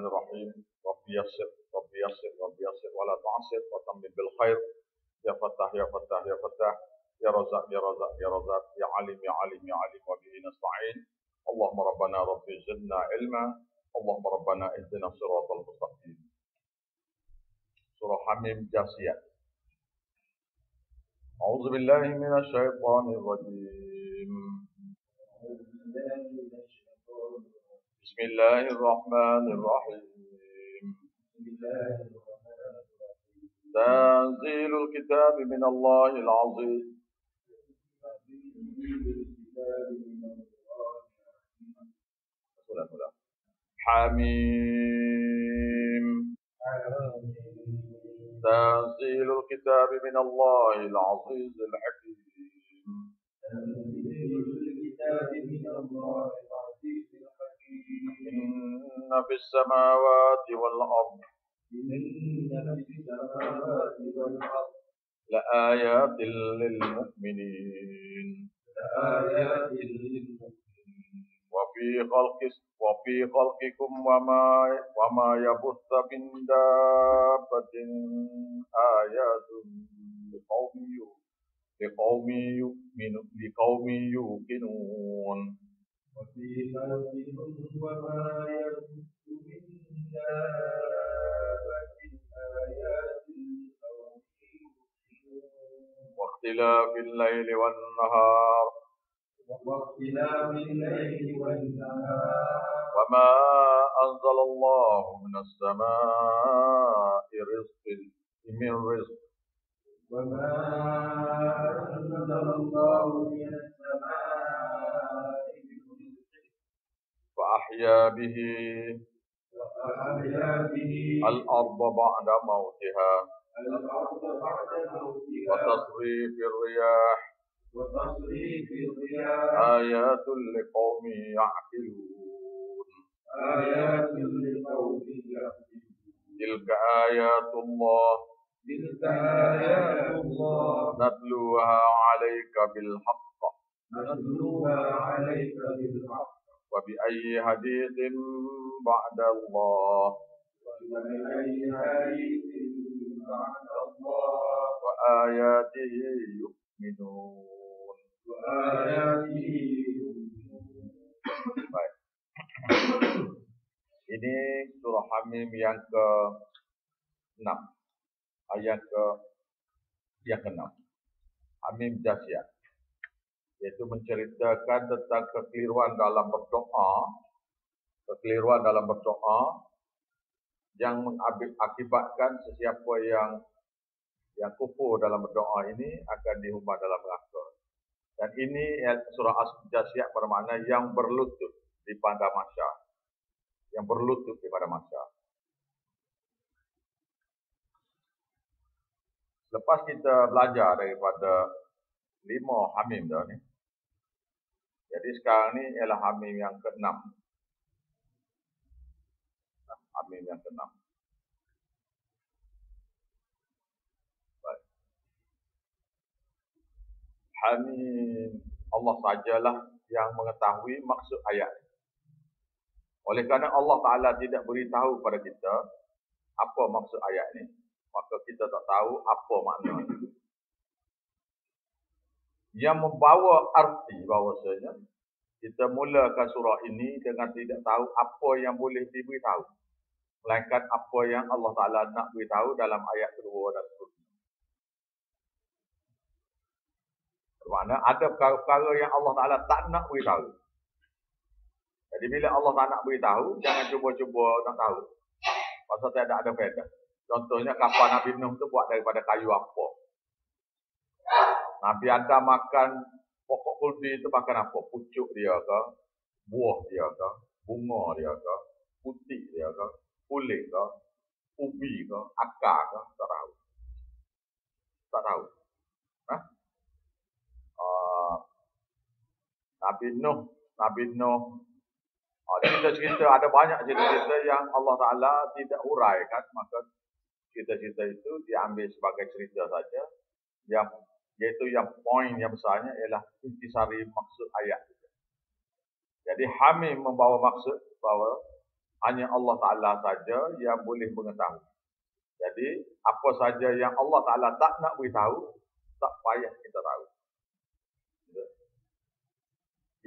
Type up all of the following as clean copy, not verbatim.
الرحيم رب يسر رب يسر رب يسر ولا تعسر وتمم بالخير يا فتاح يا فتاح يا فتاح يا رزاق يا رزاق يا رزاق يا عليم يا عليم يا عليم وبه نستعين اللهم ربنا رب زدنا علما اللهم ربنا اهدنا الصراط المستقيم سورة حميم جاسيات أعوذ بالله من الشيطان الرجيم بسم الله الرحمن الرحيم تنزيل الكتاب من الله العظيم حميم تنزيل الكتاب من الله العزيز الحكيم إن في السماوات والأرض لآيات للمؤمنين وفي خلقكم وما يبث من دابة آيات لقوم يوقنون وفي خلقكم وما يبث من دابة آيات لقوم يوقنون واختلاف الليل والنهار وما أنزل الله من السماء من رزق وما أنزل الله من السماء من رزق فأحيا به الأرض بعد موتها وتصريف الرياح آيات لقوم يعقلون تلك آيات الله نتلوها عليك بالحق وبأي حديث بعد الله وآياته يؤمنون. Baik. Ini surah Hamim yang ke-6. Ayat yang ke-6. Hamim Jasiyah. Yaitu menceritakan tentang kekeliruan dalam berdoa yang mengakibatkan sesiapa yang kufur dalam berdoa ini akan dihumban dalam neraka. Dan ini surah Jasiyah bermakna yang berlutut di pada mahsyar. Yang berlutut di pada mahsyar. Lepas kita belajar daripada 5 Hamim dah ni. Jadi sekarang ni ialah Hamim yang ke-6. Hamim yang ke-6. Baik. Hamim, Allah sajalah yang mengetahui maksud ayat ini. Oleh kerana Allah Ta'ala tidak beritahu pada kita apa maksud ayat ini, maka kita tak tahu apa maknanya. Yang membawa arti bahawasanya kita mulakan surah ini dengan tidak tahu apa yang boleh diberitahu, melainkan apa yang Allah Ta'ala nak beritahu dalam ayat kedua dan seterusnya. Bermakna ada perkara-perkara yang Allah Ta'ala tak nak beritahu. Jadi bila Allah tak nak beritahu, jangan cuba-cuba nak tahu. Pasal tak ada faedah. Contohnya kapal Nabi Nuh tu buat daripada kayu apa? Nabi Adam makan pokok kuldi itu makan apa? Pucuk dia ke? Buah dia ke? Bunga dia ke? Putih dia ke? Kulit ke? Ubi ke? Akar ke? Tak tahu. Tak tahu. Nabi Nuh. Cerita-cerita, ada banyak cerita-cerita yang Allah Ta'ala tidak uraikan, maka cerita-cerita itu diambil sebagai cerita saja, yaitu yang poin yang besarnya ialah intisari maksud ayat. Jadi Hamim membawa maksud bahawa Hanya Allah Ta'ala saja yang boleh mengetahui. Jadi, apa saja yang Allah Ta'ala tak nak beritahu, tak payah kita tahu.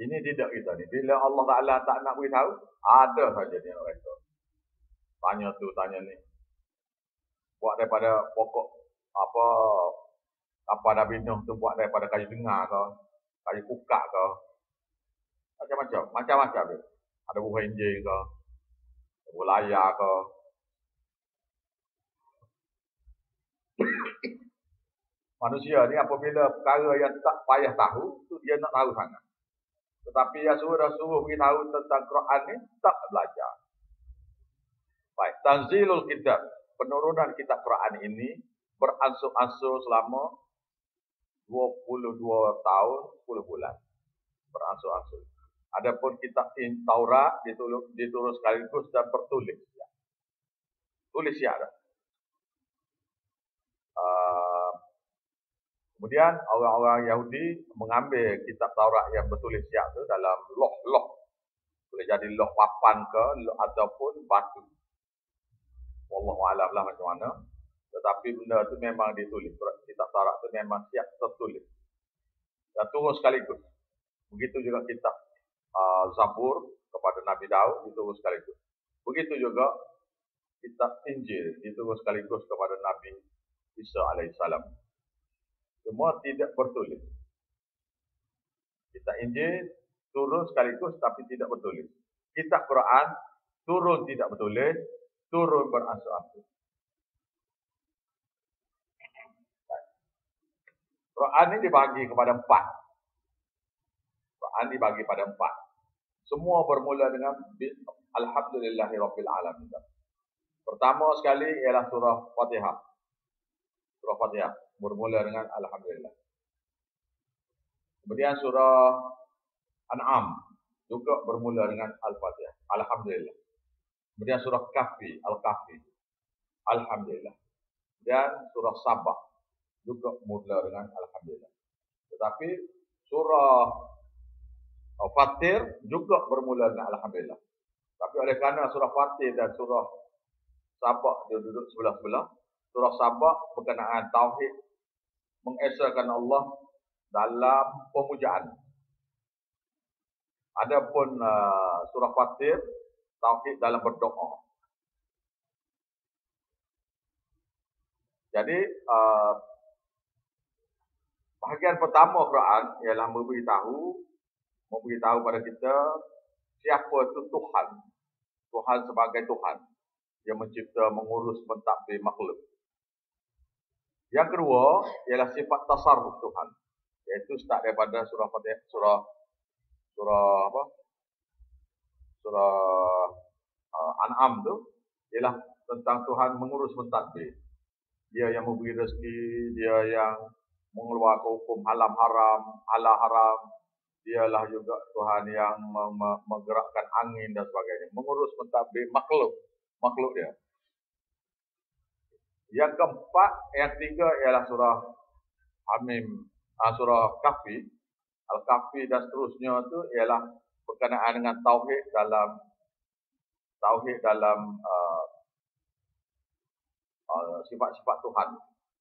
Ini tidak kita ni. Bila Allah Ta'ala tak nak beritahu, ada saja dia nak reka. Tanya tu, tanya ni. Buat daripada pokok apa dah bintang tu, buat daripada kayu dengar ke, kayu kukak ke. Macam-macam dia. Ada buah enjing ke, buah layar ke. Manusia ni apabila perkara yang tak payah tahu, tu dia nak tahu sangat. Tetapi yang suruh beritahu tentang Quran ni, tak belajar. Baik, tanzilul kitab, penurunan kitab Quran ini beransur-ansur selama 22 tahun 10 bulan. Beransur-ansur. Adapun kitab Taurat ditulis sekaligus dan bertulis. Tulis ya ada. Kemudian orang-orang Yahudi mengambil kitab Taurat yang bertulis siap tu dalam loh-loh. Boleh jadi loh papan ke ataupun batu. Wallahualam lah macam mana. Tetapi benda tu memang ditulis. Kitab Taurat tu memang siap tertulis. Dan turun sekaligus. Begitu juga kitab Zabur kepada Nabi Daud ditulis sekaligus. Begitu juga kitab Injil ditulis sekaligus kepada Nabi Isa alaihissalam. Semua tidak bertulis. Kitab Injil turun sekaligus tapi tidak bertulis. Kitab Quran turun tidak bertulis, turun beransur-ansur. Quran ini dibagi kepada 4. Quran dibagi pada 4. Semua bermula dengan Alhamdulillahirabbil alamin. Pertama sekali ialah surah Fatihah. Surah Fatihah bermula dengan Alhamdulillah. Kemudian surah An'am juga bermula dengan Al-Fatihah. Alhamdulillah. Kemudian surah Kahfi, Al-Kahfi. Alhamdulillah. Dan surah Sabah juga bermula dengan Alhamdulillah. Tetapi surah Fatir juga bermula dengan Alhamdulillah. Tapi oleh kerana surah Fatir dan surah Sabah dia duduk sebelah-sebelah, surah Sabah berkenaan tauhid, mengesahkan Allah dalam pemujaan. Adapun surah Fatir tauhid dalam berdoa. Jadi bahagian pertama Quran ialah memberitahu pada kita siapa itu Tuhan. Tuhan sebagai Tuhan yang mencipta, mengurus, mentadbir makhluk. Yang kedua ialah sifat tasarruf Tuhan, iaitu start daripada surah Fatihah, surah An'am tu ialah tentang Tuhan mengurus mentadbir. Dia yang memberi rezeki, dia yang mengeluarkan hukum halal haram, dialah juga Tuhan yang menggerakkan angin dan sebagainya, mengurus mentadbir makhluk dia. Yang keempat, yang ketiga ialah surah Hamim, surah Kahfi, Al-Kahfi dan seterusnya itu ialah berkenaan dengan tauhid dalam sifat-sifat Tuhan,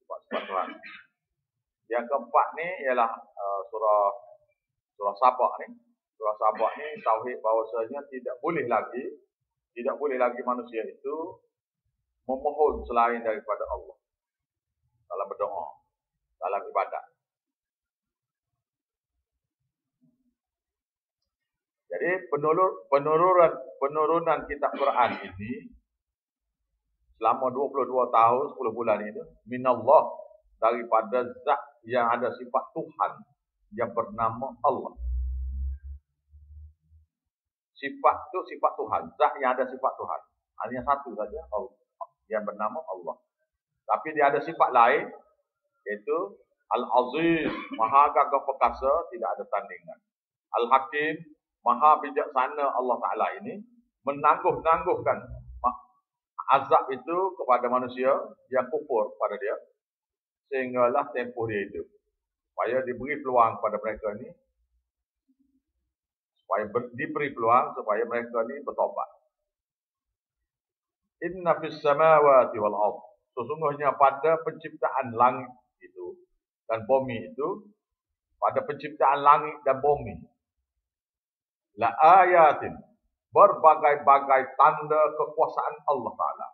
sifat-sifat Tuhan. Yang keempat ni ialah surah Sabah ni. Surah Sabah ni tauhid bahawasanya tidak boleh lagi manusia itu memohon selain daripada Allah dalam berdoa, dalam ibadat. Jadi penurunan kitab Quran ini selama 22 tahun 10 bulan itu minallah, daripada zat yang ada sifat Tuhan yang bernama Allah. Sifat itu sifat Tuhan, zat yang ada sifat Tuhan. Hanya satu saja, Allah, yang bernama Allah. Tapi dia ada sifat lain, iaitu Al-Aziz, Maha Gagah Perkasa, tidak ada tandingan. Al-Hakim, Maha Bijaksana Allah Ta'ala ini menangguh-nangguhkan azab itu kepada manusia yang kufur pada dia, sehinggalah tempoh dia hidup. Supaya diberi peluang kepada mereka ini, supaya mereka ini bertobat. Inna fis samawati wal ard. Sesungguhnya pada penciptaan langit itu dan bumi itu, pada penciptaan langit dan bumi, la ayatin, berbagai-bagai tanda kekuasaan Allah Ta'ala.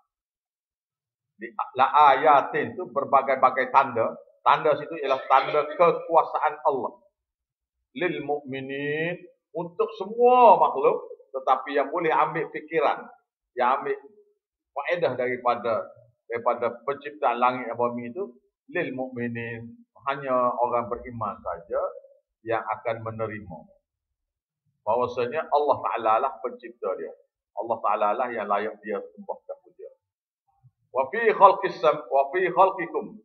La ayatin itu berbagai-bagai tanda. Tanda situ ialah tanda kekuasaan Allah. Lil mu'minin, untuk semua makhluk, tetapi yang boleh ambil fikiran, yang ambil faedah daripada penciptaan langit dan bumi itu, lil mu'minin, hanya orang beriman saja yang akan menerima bahwasanya Allah Ta'ala lah pencipta dia. Allah Ta'ala lah yang layak dia sembah dan puja. Wa fi khalqikum,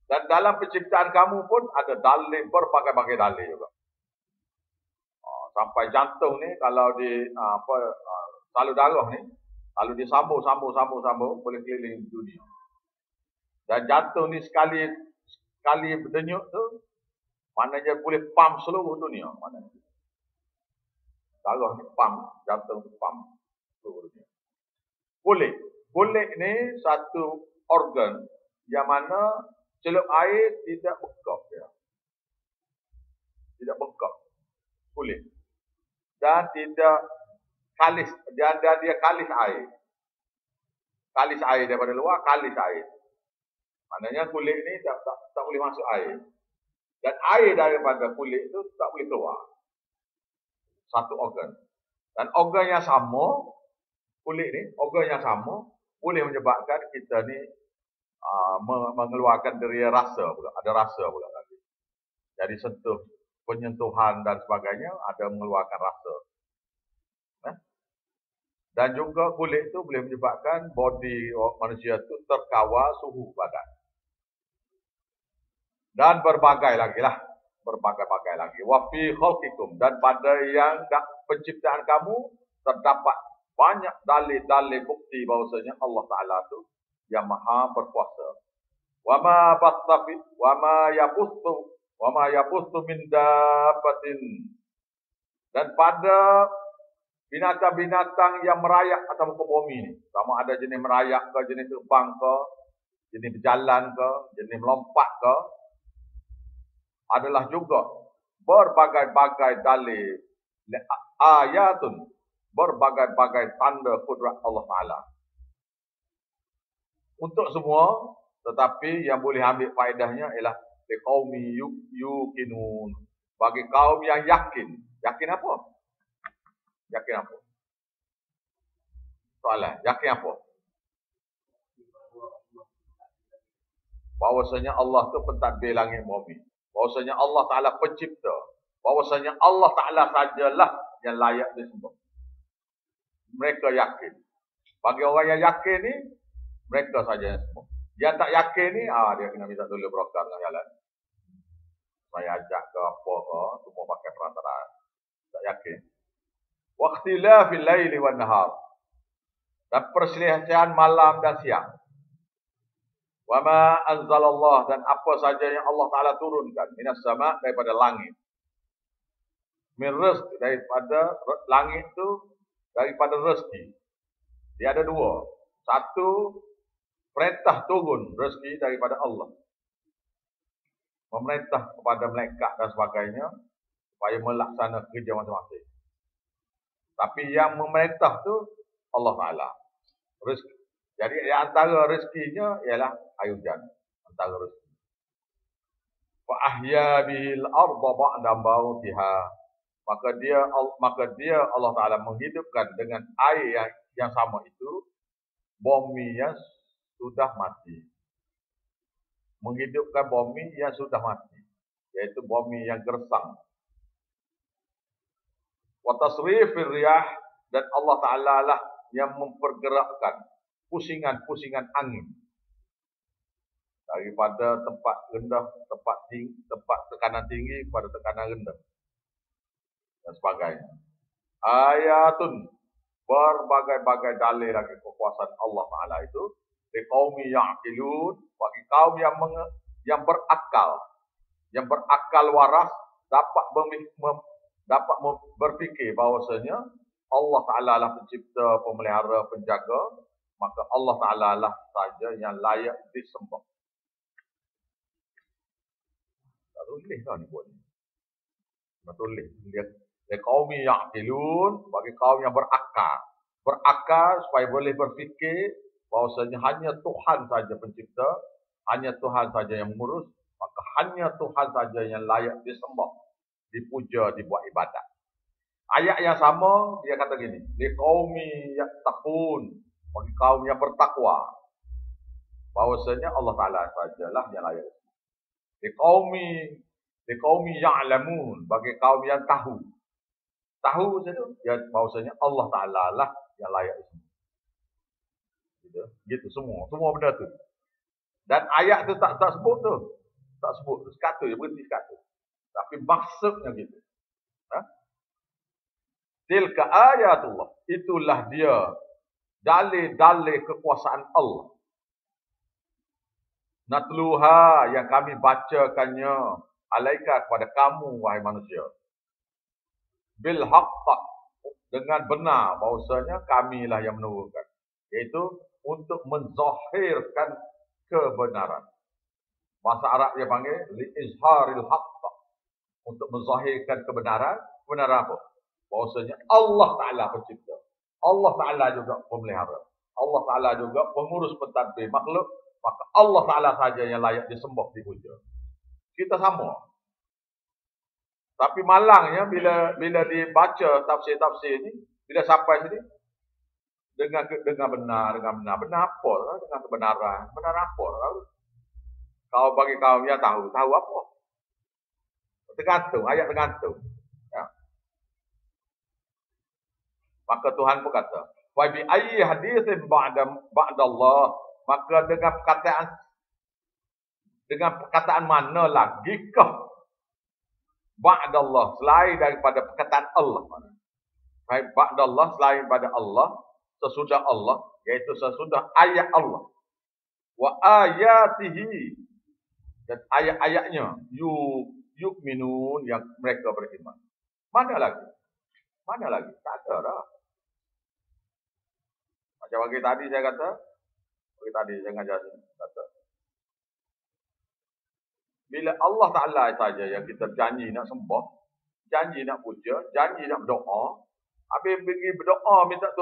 dan dalam penciptaan kamu pun ada dalil, berbagai-bagai dalil juga. Sampai jantung ni, kalau di salur darah ni, kalau disambung boleh keliling dunia. Dan jantung ni sekali berdenyut tu, maknanya boleh pump seluruh dunia. Maknanya darah ni pump, jantung tu pump seluruh dunia. Kulit ni satu organ yang mana celup air tidak bekak dia. Tidak bekak kulit. Dan tidak kalis, dia kalis air. Kalis air daripada luar, kalis air. Maknanya kulit ni tak boleh masuk air. Dan air daripada kulit itu tak boleh keluar. Satu organ. Dan organ yang sama, kulit ni, organ yang sama, boleh menyebabkan kita ni mengeluarkan deria rasa pula. Ada rasa pula nanti. Jadi penyentuhan dan sebagainya, ada mengeluarkan rasa. Dan juga kulit itu boleh menyebabkan body manusia itu terkawal suhu badan. Dan berbagai lagi. Wa fi khalqikum, dan pada yang penciptaan kamu terdapat banyak dalil-dalil bukti bahwasanya Allah Ta'ala itu yang maha berkuasa. Wa ma yabuthu min dabbatin, dan pada binatang-binatang yang merayak atas muka bumi ni, sama ada jenis merayak ke, jenis terbang ke, jenis berjalan ke, jenis melompat ke, adalah juga berbagai-bagai dalil, ayatun, berbagai-bagai tanda kudrat Allah Ta'ala. Untuk semua, tetapi yang boleh ambil faedahnya ialah liqaumi yuqinun, bagi kaum yang yakin. Yakin apa? Yakin apa? Soalan, yakin apa? Bahwasanya Allah tu pentadbir langit bumi. Bahwasanya Allah Ta'ala pencipta. Bahwasanya Allah Ta'ala sajalah yang layak disembah. Mereka yakin. Bagi orang yang yakin ni, mereka saja yang semua. Yang tak yakin ni, dia kena minta dulu brokar dengan jalan. Saya ajak ke apa ke, semua pakai perantaraan. Tak yakin. Waqtilafil laili wan nahar, dan perselisihan malam dan siang. Wa ma anzalallah, dan apa saja yang Allah Ta'ala turunkan minas sama, daripada langit. Min rizq, daripada langit itu, daripada rezeki. Dia ada dua. Satu, perintah turun rezeki daripada Allah. Memerintah kepada malaikat dan sebagainya supaya melaksanakan kerja masing-masing. Tapi yang memerintah tu Allah Ta'ala. Rezeki. Jadi antara rezekinya ialah air hujan. Antara rezeki. Wa ahya bihil arda ba'da mautiha. Maka dia Allah Ta'ala menghidupkan dengan air yang sama itu bumi yang sudah mati. Menghidupkan bumi yang sudah mati, yaitu bumi yang gersang. Wa tasrifir riyah, dan Allah Ta'ala lah yang mempergerakkan pusingan-pusingan angin daripada tempat rendah, tempat tekanan tinggi kepada tekanan rendah dan sebagainya. Ayatun, berbagai-bagai dalil lagi kekuasaan Allah Ta'ala itu liqaumi ya'qilun, bagi kaum yang berakal, yang berakal waras, dapat berfikir bahawasanya Allah Ta'ala lah pencipta, pemelihara, penjaga maka Allah Ta'ala lah saja yang layak disembah. Tak tulis lah ni buat ni. Tak tulis. Dia kaum yang ya'qilun, bagi kaum yang berakal. Berakal supaya boleh berfikir bahawasanya hanya Tuhan saja pencipta, hanya Tuhan saja yang mengurus, maka hanya Tuhan saja yang layak disembah, dipuja, dibuat ibadat. Ayat yang sama, dia kata gini, liqaumi yattaqun, bagi kaum yang bertakwa, bahawasanya Allah Ta'ala sajalah yang layak disembah. Liqaumi ya'lamun, bagi kaum yang tahu. Tahu saja, ya, bahawasanya Allah Ta'ala lah yang layak disembah. Gitu semua benda tu. Dan ayat tu tak sebut tu. Tak sebut tu. Sekata je, berhenti sekata. Tapi maksudnya gitu. Ha? Tilka ayatullah. Itulah dia dalil-dalil kekuasaan Allah. Natluha, yang kami bacakannya alaika kepada kamu, wahai manusia. Bil haqq, dengan benar, bahawasanya kamilah yang menurunkan. Iaitu untuk menzahirkan kebenaran. Bahasa Arab dia panggil li-izharil haqq, untuk menzahirkan kebenaran. Kebenaran apa? Bahawasanya Allah Ta'ala pencipta. Allah Ta'ala juga pemelihara. Allah Ta'ala juga pengurus pentadbir makhluk. Maka Allah Ta'ala saja yang layak disembah, dipuja. Kita sama. Tapi malangnya bila dibaca tafsir-tafsir ni, bila sampai sini, dengan benar. Benar apa? Dengan kebenaran. Benar apa? Kau bagi kaum yang tahu apa? Tergantung, ayat tergantung. Ya. Maka Tuhan pun kata, wa bi ayyi haditsin ba'dallah, maka dengan perkataan mana lagikah ba'dallah, selain daripada perkataan Allah. Baik, ba'dallah, selain pada Allah, sesudah Allah, iaitu sesudah ayat Allah. Wa ayatihi, dan ayat-ayatnya, yu'minun, yang mereka beriman. Mana lagi? Tak ada dah. Macam pagi tadi saya kata, saya ngajar sini, kata, bila Allah Ta'ala saja yang kita janji nak sembah, janji nak puja, janji nak berdoa, habis pergi berdoa, minta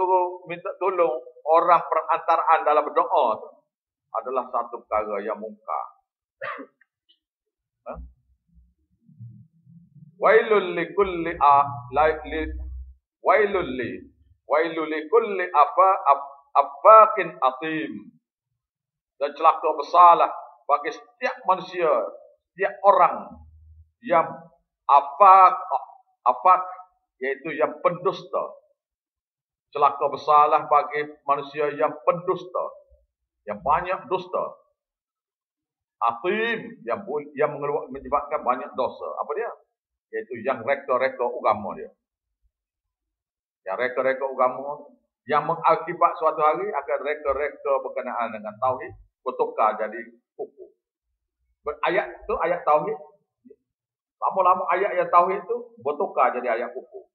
tolong orang perantaraan dalam berdoa tu, adalah satu perkara yang mungkar. Wailul likulli afaqin atim. Dan celaka besarlah bagi setiap manusia, setiap orang yang afaq, iaitu yang pendusta. Celaka besarlah bagi manusia yang pendusta, yang banyak dusta. Atim, yang menyebabkan banyak dosa. Apa dia? Iaitu yang reka-reka agama dia. Yang reka-reka agama, yang mengakibat suatu hari akan reka-reka berkenaan dengan tauhid bertukar jadi kufur. Ayat tu ayat tauhid, lama-lama ayat yang tauhid tu bertukar jadi ayat kufur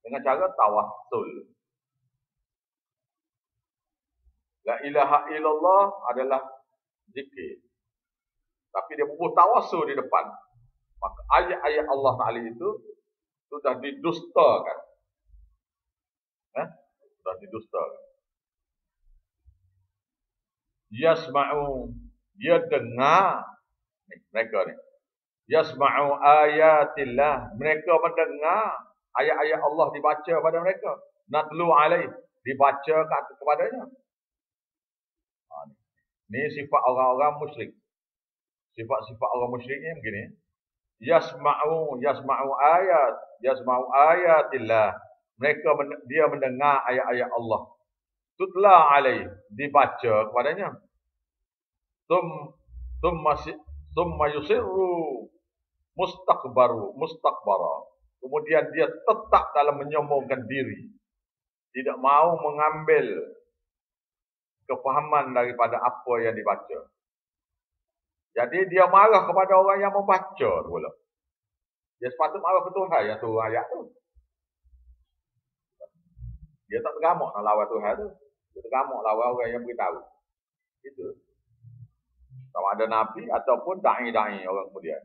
dengan cara tawassul. La ilaha illallah adalah zikir, tapi dia bubuh tawassul di depan. Maka ayat-ayat Allah Ta'ala itu sudah didustakan. Sudah didustakan. Yasma'u, dia dengar. Mereka ni. Yasma'u ayatillah, mereka mendengar ayat-ayat Allah dibaca pada mereka. Natlu alaih, dibaca kepadanya. Ini sifat orang-orang musyrik. Sifat-sifat orang musyrik ni begini. Yasma'u ayatillah. Dia mendengar ayat-ayat Allah. Tutla alaih, dibaca kepadanya. Thumma yusirru mustakbara. Kemudian dia tetap dalam menyombongkan diri. Tidak mau mengambil kefahaman daripada apa yang dibaca. Jadi dia marah kepada orang yang membaca pula. Dia sepatutnya marah ke Tuhan yang turun ayat tu. Dia tak tergamak nak lawan Tuhan tu. Kita kamu lah orang yang beritahu. Itu. Sama ada nabi ataupun da'i-da'i orang kemudian.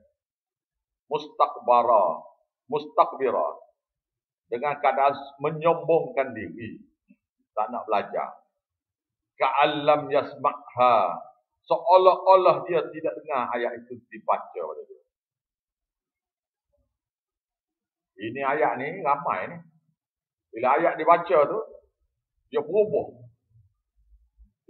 Mustakbira. Dengan keadaan menyombongkan diri. Tak nak belajar. Ka'allam yasma'ha. Seolah-olah dia tidak dengar ayat itu dibaca pada dia. Ini ayat ni ramai ni. Bila ayat dibaca tu, dia berubah.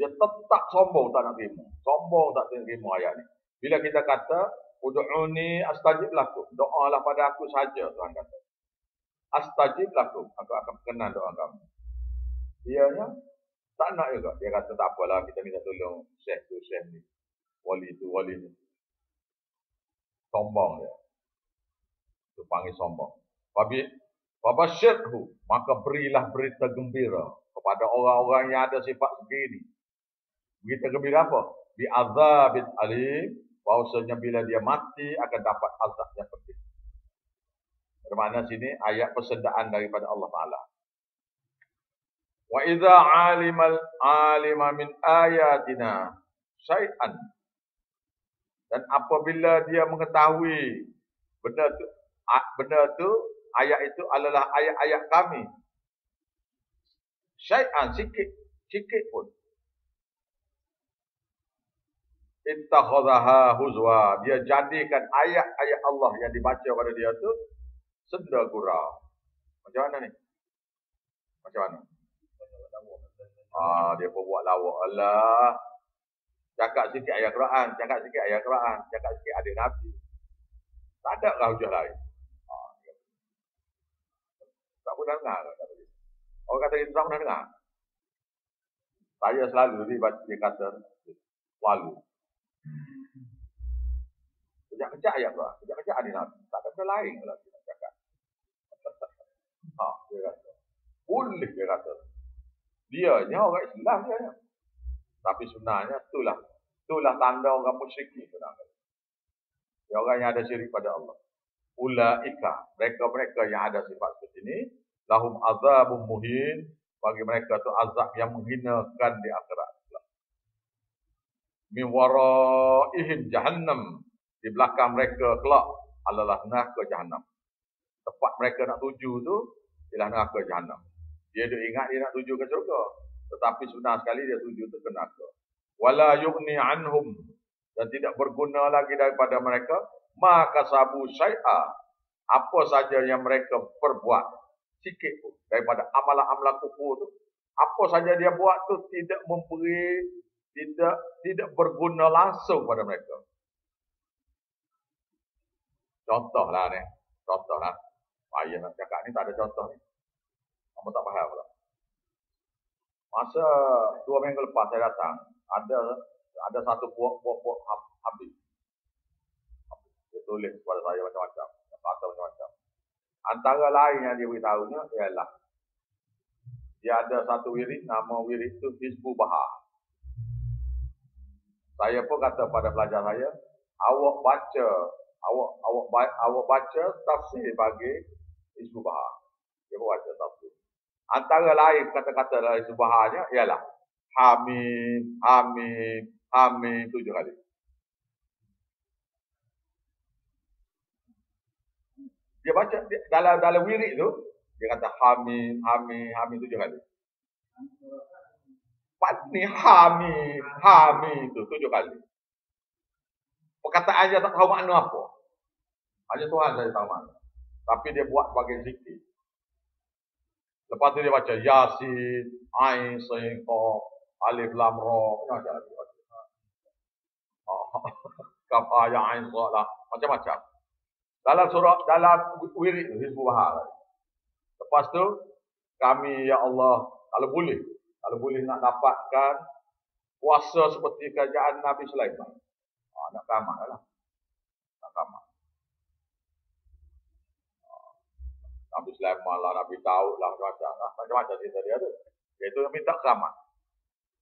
Dia tetap sombong tak nak terima. Sombong tak nak terima ayat ni. Bila kita kata, Udu'uni astajib lakum. Doalah pada aku saja, Tuhan kata. Astajib lakum. Aku akan berkenan doa kamu. Dianya tak nak juga. Dia kata tak apalah, kita minta tolong syekh tu, syekh ni. Wali tu, wali ni. Sombong dia. Itu panggil sombong. Wabasyirhu. Maka berilah berita gembira kepada orang-orang yang ada sifat begini. Berita gembira apa? Bi'adzabit alim. Bahawasanya bila dia mati akan dapat azab yang pedih. Bermakna sini ayat persendaan daripada Allah Ta'ala. Wa idza alima min ayatina syai'an. Dan apabila dia mengetahui benda tu ayat itu adalah ayat-ayat kami. Syai'an sikit pun. Ittakhadhaha huzwa. Dia jadikan ayat-ayat Allah yang dibaca pada dia tu senda gurau. Macam mana ni? Macam mana? Dia pun buat lawak. Allah. Cakap sikit ayat Quran, cakap sikit ayat Quran, cakap sikit hadis Nabi. Tak ada lah hujah lain. Tak pernah dengar. Orang kata itu tak pernah dengar. Saya selalu dia kata selalu. Kejap-kejap ayat Quran, kejap-kejap hadis Nabi. Tak ada benda lain lah kita cakap. Dia kata. Boleh dia kata. Dianya orang Islam dia. Tapi sebenarnya itulah tanda orang musyrik ni sebenarnya. Dia orang yang ada syirik pada Allah. Ulaika, mereka yang ada sifat seperti ini, lahum azabun muhin, bagi mereka tu azab yang menghinakan di akhirat. Min waraihim jahannam, di belakang mereka kelak adalah neraka jahannam. Tempat mereka nak tuju tu ialah neraka jahannam. Dia ingat dia nak tuju ke syurga, tetapi sebenar sekali dia tuju ke neraka. Wala yughni anhum, dan tidak berguna lagi daripada mereka ma kasabu syai'a, apa saja yang mereka perbuat sikit pun daripada amalan-amalan kufur tu, apa saja dia buat tu tidak memberi, tidak berguna langsung pada mereka. Contohlah ni, contohlah. Saya nak cakap ni tak ada contoh ni. Kamu tak faham pula. Masa 2 minggu lepas saya datang, ada satu buah habis. Dia tulis kepada saya macam-macam, kata macam-macam. Antara lain yang dia beritahunya ialah dia ada satu wirid, nama wirid itu Hizbul Bahar. Saya pun kata pada pelajar saya, awak baca tafsir bagi Hizbul Bahar. Dia pun baca tafsir. Antara lain kata-kata dari Hizbul Baharnya ialah Hamim, Hamim, Hamim 7 kali. Dia baca dalam wirid tu, dia kata Hamim, Hamim, Hamim 7 kali. Ni Hamim, Hamim tu 7 kali. Perkataan dia tak tahu makna apa. Hanya Tuhan saja tahu makna. Tapi dia buat sebagai zikir. Lepas tu dia baca Yasin, Ain, Sin, Qaf, Alif, Lam, Ra, macam-macam. Kaf, Ya, Ain, Sa, lah, macam-macam. Dalam surah, dalam wirid Hizbul Bahar. Lepas tu, kami, Ya Allah, kalau boleh nak dapatkan puasa seperti kerajaan Nabi Sulaiman. Nak tamat lah. Nak tamat. Nabi Sulaiman lah, Nabi Daud lah, macam-macam cerita dia tu. Dia tu minta keramat.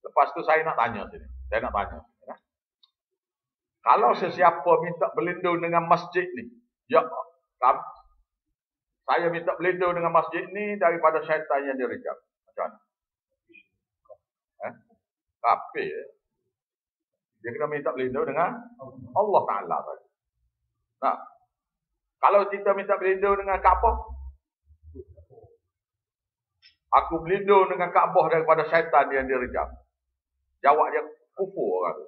Lepas tu saya nak tanya sini. Kalau sesiapa minta berlindung dengan masjid ni, ya, saya minta berlindung dengan masjid ni daripada syaitan yang direjam. Macam mana? kafir. Dia kena minta berlindung dengan Allah Ta'ala tadi. Nah, kalau kita minta berlindung dengan Kaabah, aku berlindung dengan Kaabah daripada syaitan yang direjam. Jawab dia kufur orang.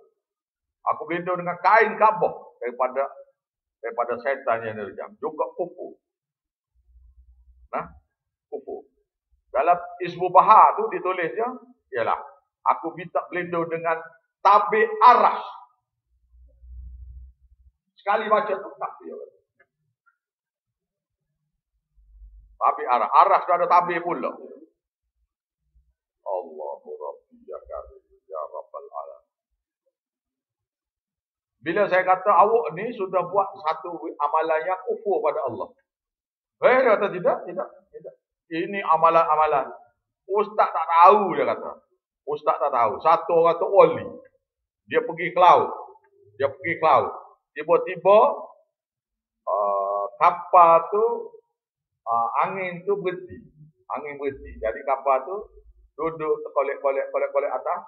Aku berlindung dengan kain Kaabah daripada syaitan yang direjam. Juga kufur. Nah, kufur. Dalam Ismu Bahar tu ditulisnya, ialah aku minta berlindung dengan tabir aras. Sekali baca tu tabir. Tabir aras. Aras tu ada tabir pula. Allahu Rabbi ya Karim ya Rabbal Alamin. Bila saya kata awak ni sudah buat satu amalan yang kufur pada Allah. Dia kata tidak. Ini amalan-amalan. Ustaz tak tahu dia kata. Ustaz tak tahu. Satu orang tu wali. Dia pergi ke laut. Tiba-tiba kapal tu angin tu berhenti. Jadi kapal tu duduk kolek atas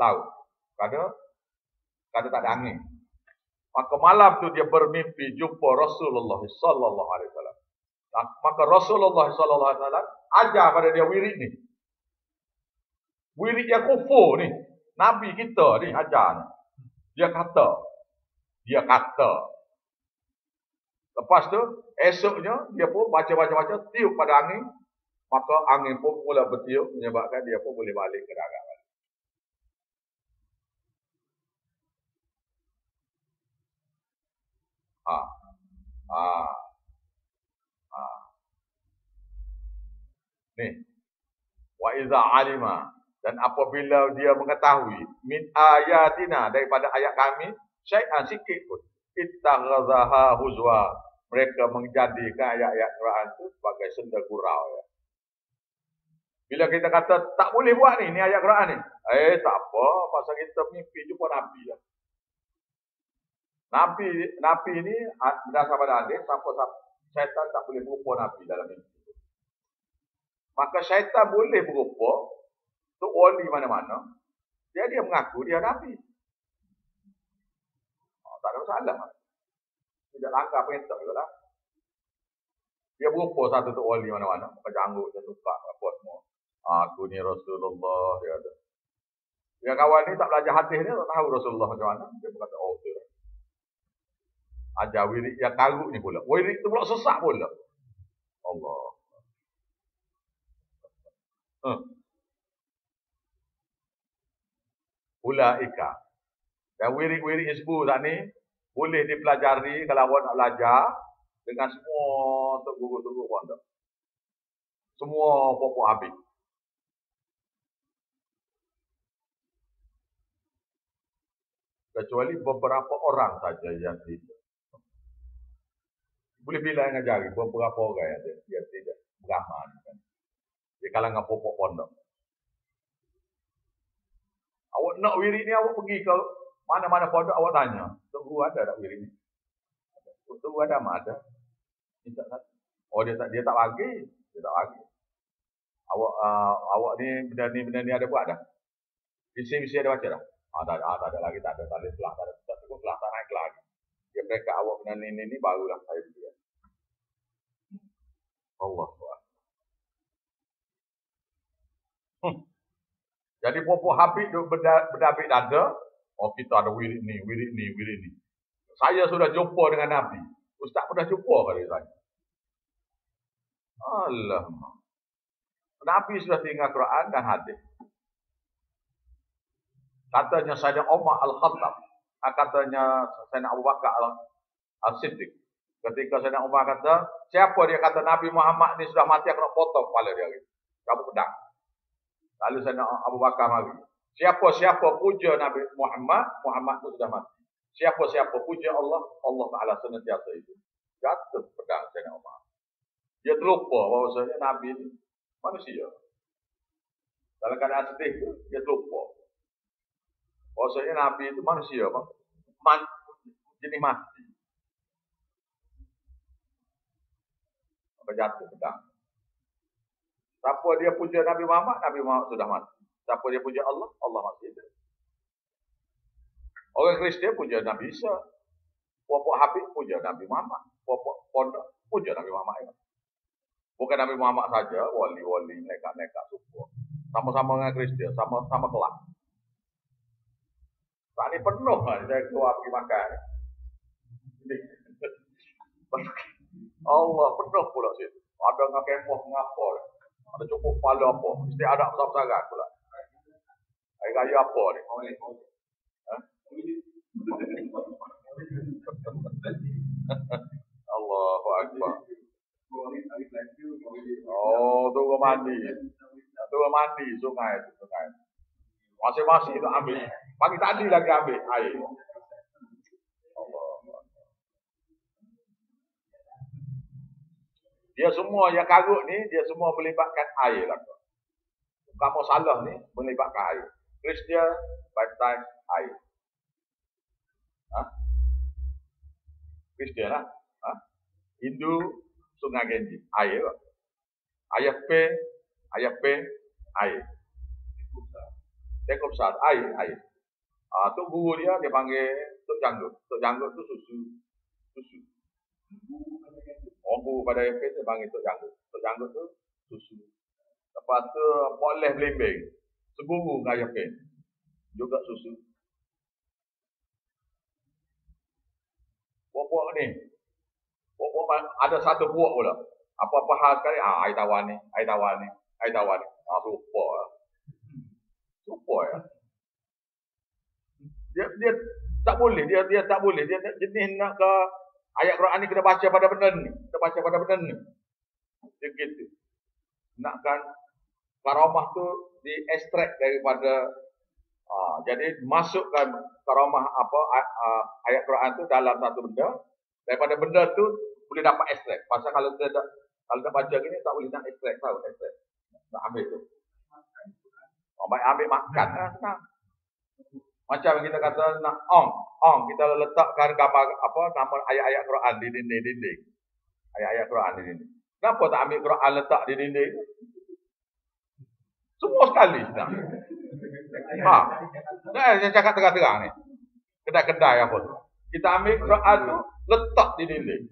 laut. Kerana tak ada angin. Maka malam tu dia bermimpi jumpa Rasulullah sallallahu alaihi wasallam. Maka Rasulullah sallallahu alaihi wasallam ajar pada dia wirid ni. Wirid yang kufur ni. Nabi kita ni ajar ni. Dia kata. Lepas tu esoknya dia pun baca tiup pada angin. Maka angin pun mula bertiup menyebabkan dia pun boleh balik ke darat. Ni. Wa iza alima, dan apabila dia mengetahui min ayatina, daripada ayat kami, syai'an sikit pun, ittaghazaha huzwa, mereka menjadikan ayat-ayat Quran itu sebagai senda gurau ya. Bila kita kata tak boleh buat ni ayat Quran ni. Tak apa, pasal kita mimpi jumpa Nabi lah. Nabi ni berdasar pada hadis, siapa syaitan tak boleh berupa Nabi dalam mimpi. Maka syaitan boleh berupa tu wali mana-mana. Dia mengaku dia Nabi. Tak ada masalah. Tidak langgar perintah juga lah. Dia berupa satu tu wali mana-mana. Pakai janggut, dia tukar apa semua. Aku ni Rasulullah, dia ada. Yang kawan ni tak belajar hadis ni, tak tahu Rasulullah macam mana. Dia berkata, dia ajar wirid yang karut ni pula. Wirid tu pula sesak pula. Allah. Ulaika. Dan wirid-wirid Hizbu tak ni boleh dipelajari kalau awak nak belajar dengan semua untuk guru-guru pondok. Semua pokok habis. Kecuali beberapa orang saja yang tidak. Boleh bilang yang ngajari beberapa orang yang tidak beramal. Di kalangan pokok pondok. Awak nak wirid ni, awak pergi ke mana-mana pondok, awak tanya, Tok Guru ada tak wirid ni? Tok Guru ada, ada. Minta satu. Dia tak bagi. Awak ni benda ni ada buat dah. Visi ada baca dah. Tak ada lagi, tak ada tali selah, tak ada. Tak cukup selah, tak naik lagi. Dia mereka awak benda ni barulah saya dia. Allah SWT. Jadi pokok habis berdabik dada. Kita ada wirid ni. Saya sudah jumpa dengan Nabi. Ustaz pernah jumpa kali saya. Alamak. Nabi sudah tinggal Quran dan hadis. Katanya Sayyidina Umar Al-Khattab. Katanya Sayyidina Abu Bakar Al-Siddiq. Ketika Sayyidina Umar kata, siapa dia kata Nabi Muhammad ni sudah mati, aku nak potong kepala dia. Kamu pedang. Lalu Sayyidina Abu Bakar mari. Siapa puja Nabi Muhammad, Muhammad itu sudah mati. Siapa puja Allah, Allah Ta'ala senantiasa itu. Jatuh pedang Sayyidina Umar. Dia terlupa bahawasanya Nabi ini manusia. Dalam keadaan sedih itu, dia terlupa bahawasanya Nabi itu manusia. Jenis mati. Maka jatuh pedang. Siapa dia puja Nabi Muhammad sudah mati. Siapa dia puja Allah? Allah masih hidup. Orang Kristian puja Nabi Isa. Puak Habib puja Nabi Muhammad. Puak Pondok puja Nabi Muhammad. Bukan Nabi Muhammad saja, wali-wali, neka-neka suku. Sama-sama dengan Kristian, sama-sama kelak. Saat ini penuh, saya keluar pergi makan. Allah penuh pula situ. Ada ngakemoh ngapor. Ada cukup pala apa. Mesti ada besar-besaran pula. Hari raya apa ni? Allahu Akbar. Oh, tunggu mandi. Tunggu mandi sungai. Masing-masing itu ambil. Pagi tadi lagi ambil air. Allah. Dia semua yang karut ni, dia semua melibatkan air lah. Kamu salah ni, melibatkan air. Kristian, baptize air. Kristian lah. Hindu, Sungai Ganges, air. Ayah P, air. Tekuk besar, air. Tu guru dia panggil Tok Janggut. Tok Janggut tu susu. Orang guru pada FP tu panggil Tok Janggut. Tok Janggut tu susu. Lepas tu boleh belimbing. Seguru dengan FP. Juga susu. Puak ni. Puak ada satu puak pula. Apa-apa hal sekali, air tawar ni. Supa ya. Dia tak boleh. Dia tak boleh. Dia jenis nak ke ayat Quran ni kena baca pada benda ni. Dia gitu. Nakkan karamah tu diekstrak daripada jadi masukkan karamah ayat Quran tu dalam satu benda. Daripada benda tu boleh dapat ekstrak. Pasal kalau tak baca gini tak boleh nak ekstrak. Nak ambil tu. Baik ambil makan lah senang. Macam kita kata nak kita letakkan gambar nama ayat-ayat Quran di dinding. Ayat-ayat Quran di dinding. Kenapa tak ambil Quran letak di dinding? Semua sekali senang. Saya cakap terang-terang ni. Kedai-kedai apa tu. Kita ambil Quran tu letak di dinding.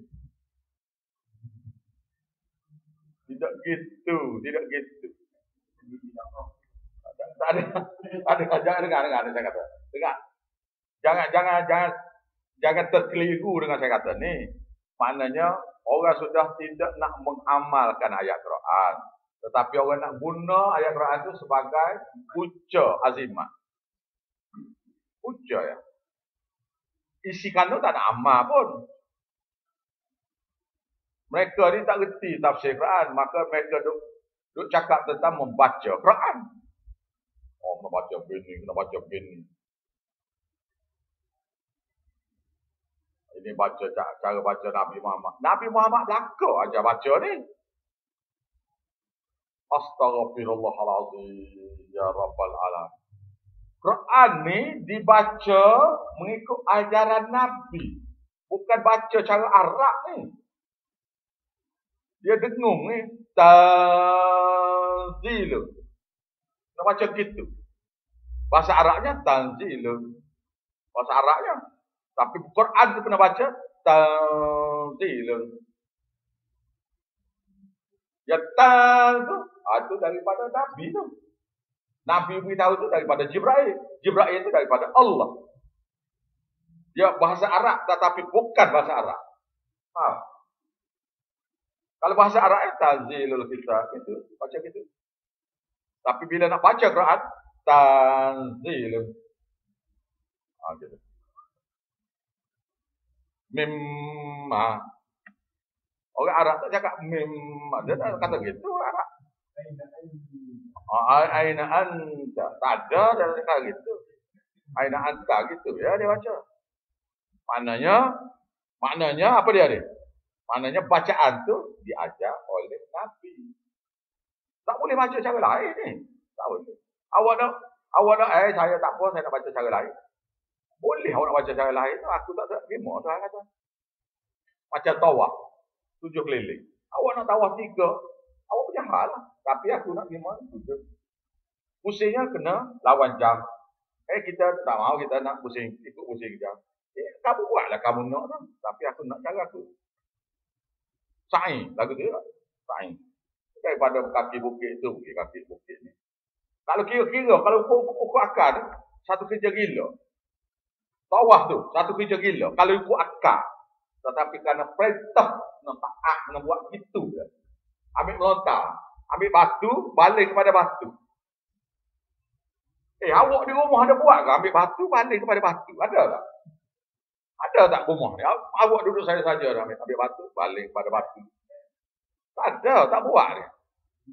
Tidak gitu. Tak ada. Jangan saya kata. Jangan terkeliru dengan saya kata ni. Maknanya orang sudah tidak nak mengamalkan ayat Quran, tetapi orang nak guna ayat Quran itu sebagai hujah azimat. Hujah ya. Isi kandung tak ada amal pun. Mereka ni tak reti tafsir Quran, maka mereka duk cakap tentang membaca Quran. Kena baca begini. Ini cara baca Nabi Muhammad. Nabi Muhammad belaka aja baca ni. Astaghfirullahaladzim ya Rabbal Alamin. Quran ni dibaca mengikut ajaran Nabi. Bukan baca cara Arab ni. Dia dengung ni. Tanzil. Nak baca gitu. Bahasa Arabnya tanzil. Bahasa Arabnya. Tapi Quran tu kena baca tanzil. Ya itu daripada Nabi tu. Nabi beritahu itu daripada Jibril. Jibril itu daripada Allah. Dia bahasa Arab tetapi bukan bahasa Arab. Kalau bahasa Arab tanzilul kitab itu baca gitu. Tapi bila nak baca Quran tanzil. Gitu. Mimma. Orang Arab tu cakap mimma. Dia tak kata gitu Arab. Aina anta. Tak ada dia cakap gitu. Aina anta gitu ya dia baca. Maknanya apa dia ni? Maknanya bacaan tu diajar oleh Nabi. Tak boleh baca cara lain ni. Tak boleh. Awak nak saya tak apa, saya nak baca cara lain. Boleh awak nak baca cara lain tu, aku tak terima tu orang kata. Macam tawaf 7 keliling. Awak nak tawaf 3, awak punya hal lah. Tapi aku nak 5, 7. Pusingnya kena lawan jam. Kita tak mau, kita nak pusing, ikut pusing jam. Kamu buatlah kamu nak tu. Tapi aku nak cara aku. Saing, lagu tu lah. Saing. Daripada kaki bukit tu, kaki bukit ni. Kalau kira-kira, kalau ukur akar tu, satu kerja gila. Bawah tu, satu kerja gila. Kalau ikut akar. Tetapi kerana perintah, nak taat, nak buat gitu. Ambil melontar. Ambil batu, balik kepada batu. Awak di rumah ada buat ke? Ambil batu, balik kepada batu. Ada tak? Ada tak rumah ni? Awak duduk saya saja dah ambil batu, balik kepada batu. Tak ada, tak buat dia.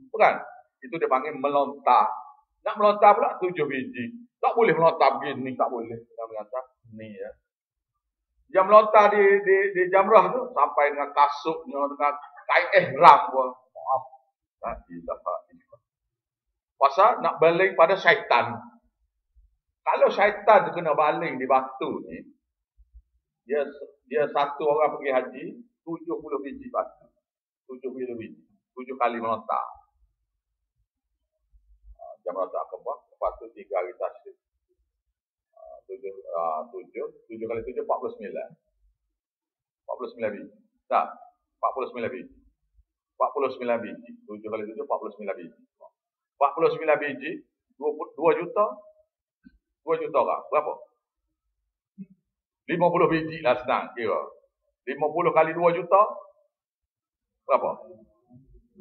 Bukan? Itu dia panggil melontar. Nak melontar pula 7 biji. Tak boleh melontar begini, tak boleh. Nak melontar ni ya. Dia melontar di jamrah tu sampai dengan kasutnya, dengan kain ihram pun. Maaf. Pasal nak baling pada syaitan. Kalau syaitan tu kena baling di batu ni, dia satu orang pergi haji, 70 biji batu. 70 biji. 7 kali melontar. Jamrah tak kebah, lepas tu 3 hari tasydid. 7 kali 7, 49. 49 biji. Tak, 49 biji. 49 biji. 7 kali 7, 49 biji. 49 biji, 2 juta. 2 juta orang. Berapa? 50 biji lah senang kira. 50 kali 2 juta. Berapa?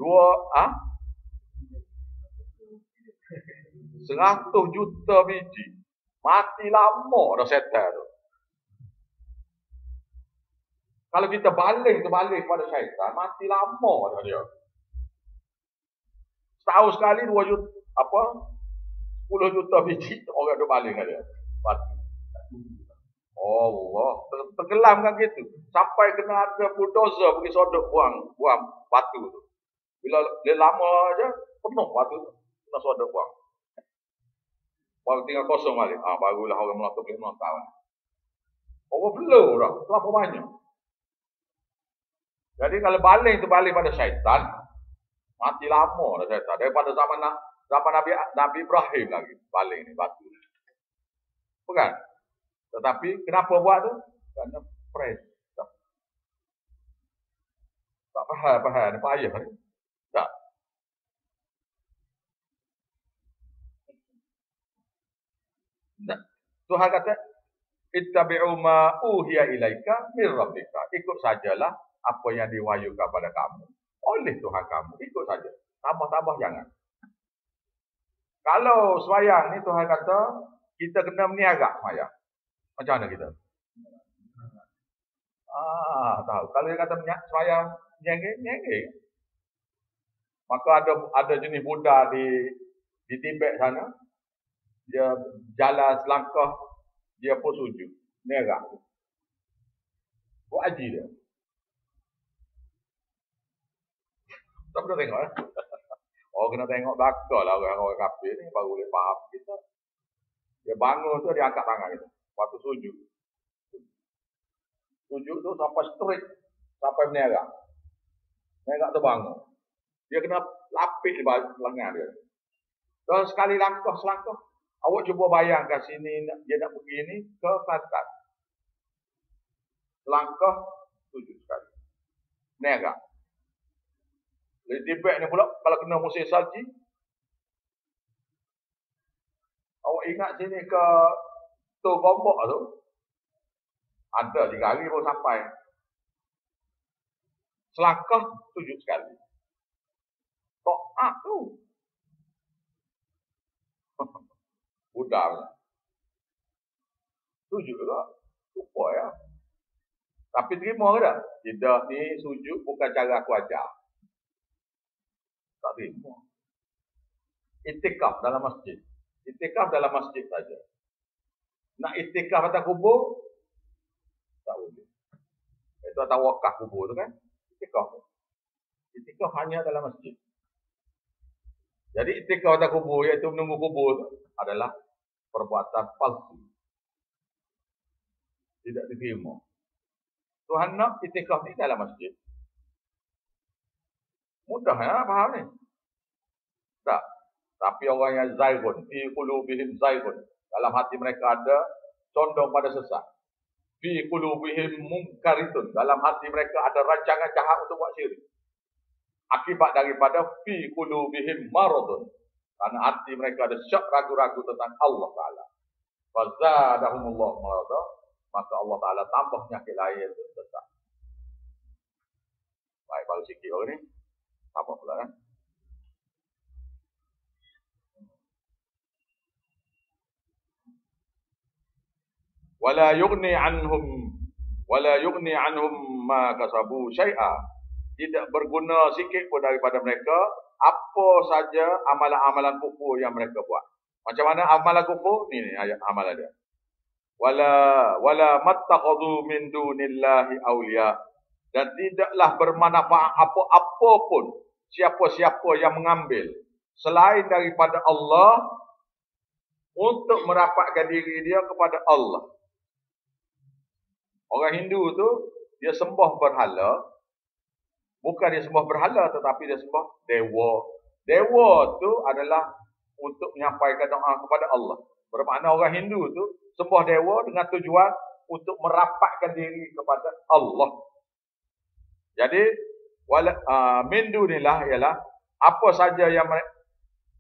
100 juta biji. Mati lama dah settle tu. Kalau kita balik pada syaitan, mati lama dah dia. Setahun sekali 2 juta, 10 juta biji orang tu balik kat dia. Mati. Allah, terkelam kan gitu. Sampai kena ada bulldozer pergi sodok buang batu tu. Bila dia lama aja penuh batu tu. Kena sodok buang. Baru tinggal kosong balik. Barulah orang melontar boleh melontar. Overflow dah. Terlalu banyak. Jadi kalau balik tu balik pada syaitan, mati lama dah syaitan. Daripada zaman Nabi Ibrahim lagi balik ni batu. Bukan? Tetapi kenapa buat tu? Kerana press. Tak faham. Ni payah ni. Tak. Nah, Tuhan kata, ittabi'u ma uhiya ilaika min rabbika. Ikut sajalah apa yang diwahyukan pada kamu oleh Tuhan kamu. Ikut saja. Tambah-tambah jangan. Kalau sembahyang ni Tuhan kata, kita kena meniaga sembahyang. Macam mana kita? Tahu. Kalau dia kata sembahyang nyengge. Maka ada jenis Buddha di Tibet sana. Dia jalan selangkah, dia pun sujud. Nerak. Buat haji dia. Tak pernah tengok ya? Kena tengok belakang lah orang kafir ni baru boleh faham kita. Dia bangun tu dia angkat tangan kita. Lepas tu sujud. Sujud tu sampai straight. Sampai menerak. Menerak tu bangun. Dia kena lapik di lengan dia. Dan sekali selangkah. Awak cuba bayangkan sini, dia nak pergi ni ke Kelantan. Selangkah, sujud sekali. Menerak. Di Tibet ni pula, kalau kena musim salji, awak ingat sini ke Tok Gombok tu, ada 3 hari baru sampai. Selangkah, sujud sekali. To'ak tu. Budak. Sujud juga. Lupa ya. Tapi terima ke tak? Tidak, ni sujud bukan cara aku ajar. Tak terima. Itikaf dalam masjid. Itikaf dalam masjid saja. Nak itikaf atas kubur? Tak boleh. Itu atas wakaf kubur tu kan? Itikaf. Itikaf hanya dalam masjid. Jadi itikaf atas kubur, iaitu menunggu kubur tu adalah perbuatan palsu. Tidak diterima. Tuhan nak itikaf ni dalam masjid. Mudah ya faham ni? Tak. Tapi orang yang zaigun, fi qulubihim zaigun, dalam hati mereka ada condong pada sesat. Fi qulubihim munkaritun, dalam hati mereka ada rancangan jahat untuk buat syirik. Akibat daripada fi qulubihim maradun, karena hati mereka ada syak ragu-ragu tentang Allah Taala. Fazadahumullah marada, maka Allah Taala tambah penyakit lain itu sesat. Baik, baru sikit orang ni. Apa pula kan? Wala yughni anhum ma kasabu syai'a. Tidak berguna sikit pun daripada mereka apa saja amalan-amalan kufur yang mereka buat. Macam mana amalan kufur? Ni ayat amalan dia. Wala mattakhadhu min dunillahi awliya. Dan tidaklah bermanfaat apa-apa pun siapa-siapa yang mengambil selain daripada Allah untuk merapatkan diri dia kepada Allah. Orang Hindu tu dia sembah berhala. Bukan dia sembah berhala, tetapi dia sembah dewa. Dewa tu adalah untuk menyampaikan doa kepada Allah. Bermakna orang Hindu tu sembah dewa dengan tujuan untuk merapatkan diri kepada Allah. Jadi min dunillah ialah apa saja yang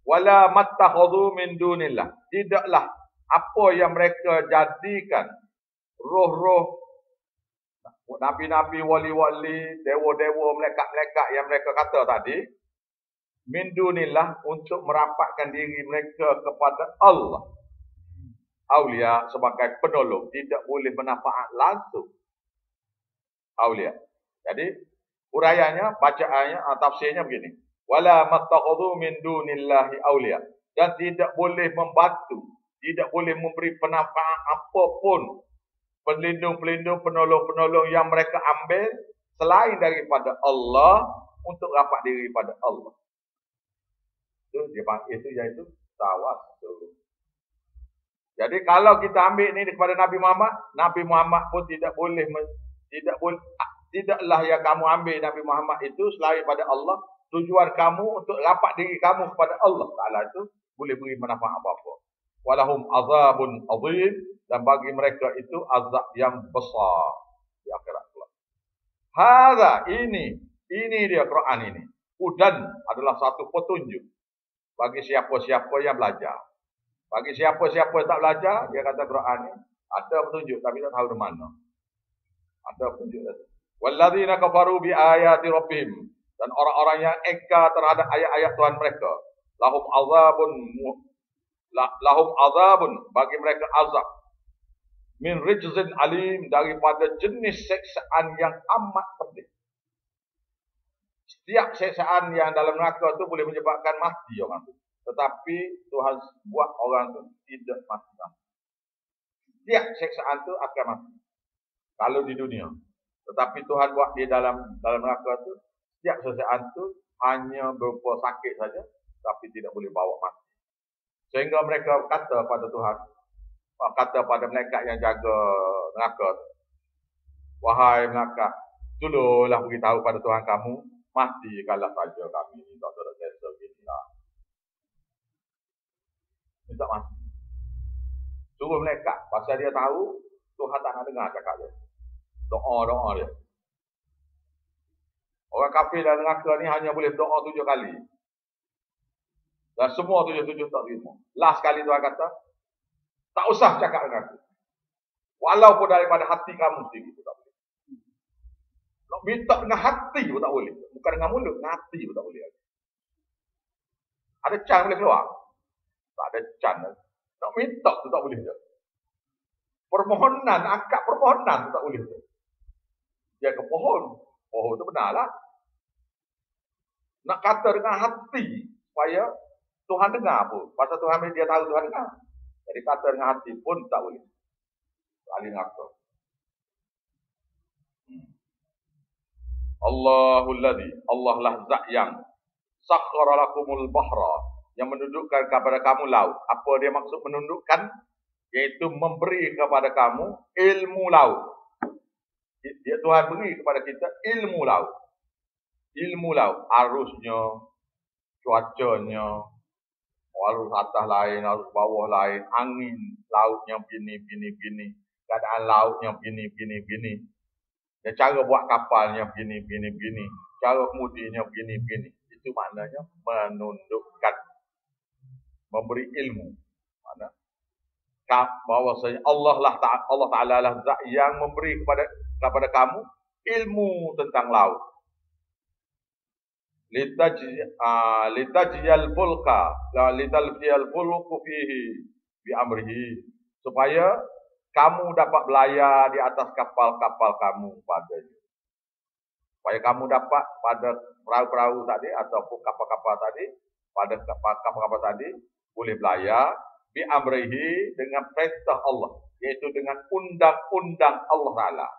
wala mattakhadhu min dunillah. Tidaklah apa yang mereka jadikan roh-roh nabi-nabi, wali-wali, dewa-dewa, malaikat-malaikat yang mereka kata tadi, min dunillah, untuk merapatkan diri mereka kepada Allah. Aulia sebagai penolong, tidak boleh bermanfaat langsung. Aulia. Jadi uraiannya, bacaannya, tafsirnya begini. Wala mattakhadhu min dunillahi aulia. Dan tidak boleh membantu, tidak boleh memberi penafaan apapun, pelindung-pelindung, penolong-penolong yang mereka ambil selain daripada Allah untuk rapat diri pada Allah. Itu dia panggil itu iaitu tawassul. Jadi kalau kita ambil ni kepada Nabi Muhammad pun tidaklah yang kamu ambil Nabi Muhammad itu selain pada Allah. Tujuan kamu untuk rapat diri kamu kepada Allah Taala itu boleh beri manfaat apa-apa. Walahum azabun azim, dan bagi mereka itu azab yang besar di akhirat kelak. Hadza ini dia Quran ini. Hudan adalah satu petunjuk bagi siapa-siapa yang belajar. Bagi siapa-siapa yang tak belajar, dia kata Quran ini ada petunjuk tapi tak tahu di mana. Ada petunjuk. Walladzina kafaru bi ayati rabbihim, dan orang-orang yang engkar terhadap ayat-ayat Tuhan mereka, lahum azabun, bagi mereka azab, min rijzin alim, daripada jenis seksaan yang amat pedih. Setiap seksaan yang dalam neraka itu boleh menyebabkan mati orang itu. Tetapi Tuhan buat orang itu tidak mati. Setiap seksaan itu akan mati kalau di dunia. Tetapi Tuhan buat dia dalam neraka itu, setiap seksaan itu hanya berupa sakit saja, tapi tidak boleh bawa mati. Sehingga mereka kata pada Tuhan, kata pada malaikat yang jaga neraka, wahai malaikat, tolonglah beritahu pada Tuhan kamu, mati kalau saja kami ni tak ada kisah gini lah. Minta mati. Suruh malaikat, pasal dia tahu Tuhan tak nak dengar cakap dia. Doa dia. Orang kafir dalam neraka ni hanya boleh doa 7 kali. Dan semua 7 tak terima. Last kali Tuhan kata, tak usah cakap dengan aku. Walaupun daripada hati kamu sendiri pun tak boleh. Nak minta dengan hati pun tak boleh. Bukan dengan mulut, dengan hati pun tak boleh. Ada can boleh keluar? Tak ada can. Nak minta tu tak boleh. Permohonan, akad permohonan tu tak boleh. Dia ke pohon. Pohon tu benarlah. Nak kata dengan hati supaya Tuhan dengar pun. Pasal Tuhan dia tahu Tuhan dengar. Jadi kata dengan hati pun tak boleh. Ahli neraka. Allahul ladzi, Allah lah zat yang sakhkhara lakumul bahra, yang menundukkan kepada kamu laut. Apa dia maksud menundukkan? Iaitu memberi kepada kamu ilmu laut. Dia Tuhan beri kepada kita ilmu laut. Ilmu laut, arusnya, cuacanya, Arus atas lain, arus bawah lain, angin lautnya begini, keadaan lautnya begini. Ya, cara buat kapalnya begini, cara kemudinya begini. Itu maknanya menundukkan, memberi ilmu. Mana? Bahwasanya Allah Ta'ala lah zat yang memberi kepada kamu ilmu tentang laut. Litajiyal fulka litalfiyal fulku fihi bi amrihi, supaya kamu dapat belayar di atas kapal-kapal kamu padanya. Supaya kamu dapat pada perahu-perahu tadi ataupun kapal-kapal tadi, pada kapal-kapal tadi boleh belayar bi amrihi dengan perintah Allah, yaitu dengan undang-undang Allah Ta'ala.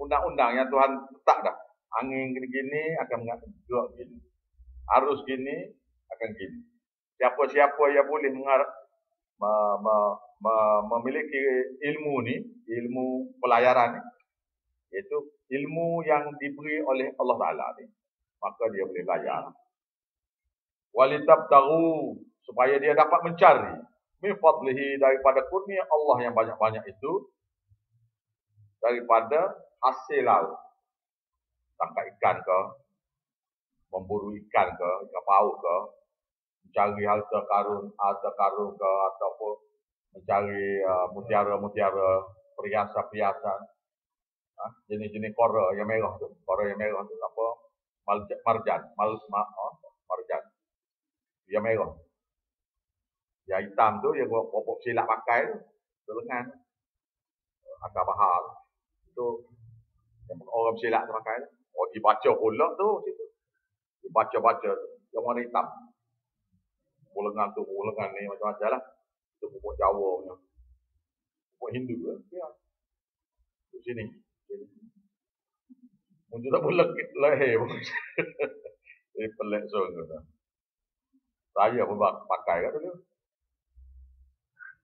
Undang-undang yang Tuhan letak dah. Angin gini-gini akan menggerak gini. Arus gini akan gini. Siapa-siapa yang boleh memiliki ilmu ni, ilmu pelayaran ni, iaitu ilmu yang diberi oleh Allah Ta'ala ni, maka dia boleh layar. Walitabtaghu, supaya dia dapat mencari min fadlihi, daripada kurnia Allah yang banyak-banyak itu, daripada hasil laut. Tangkap ikan ke, memburu ikan ke, ikan paus ke, mencari harta karun ke, ataupun mencari mutiara-mutiara, perhiasan-perhiasan, jenis-jenis kora yang merah tu. Kora yang merah tu apa? Marjan. Marjan. Yang merah. Yang hitam tu, yang popok silap pakai tu, lengan. Akar bahar. Itu yang orang silap tu pakai. Oh, dibaca pula tu situ. Dibaca-baca tu. Yang warna hitam. Pulengan tu, pulengan ni macam-macam lah. Itu pupuk Jawa punya. Pupuk Hindu lah. Ya. Di sini. Mungkin tak boleh leher pun. Jadi pelik sungguh. Saya pun pakai kat dulu.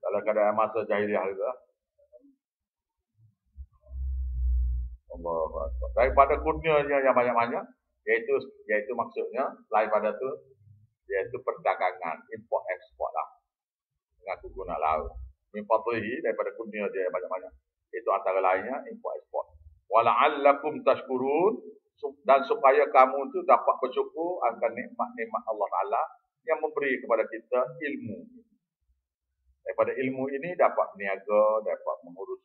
Dalam keadaan masa jahiliah juga. Allah. Daripada kurnianya yang banyak-banyak, yaitu maksudnya daripada tu, yaitu perdagangan, import ekspor lah, dengan guna laut. Mimpadlihi, daripada kurnia dia yang banyak-banyak, itu antara lainnya import ekspor. Wala'allakum tashkurun, dan supaya kamu tu dapat bersyukur akan nikmat-nikmat Allah Ta'ala yang memberi kepada kita ilmu. Daripada ilmu ini dapat berniaga, dapat mengurus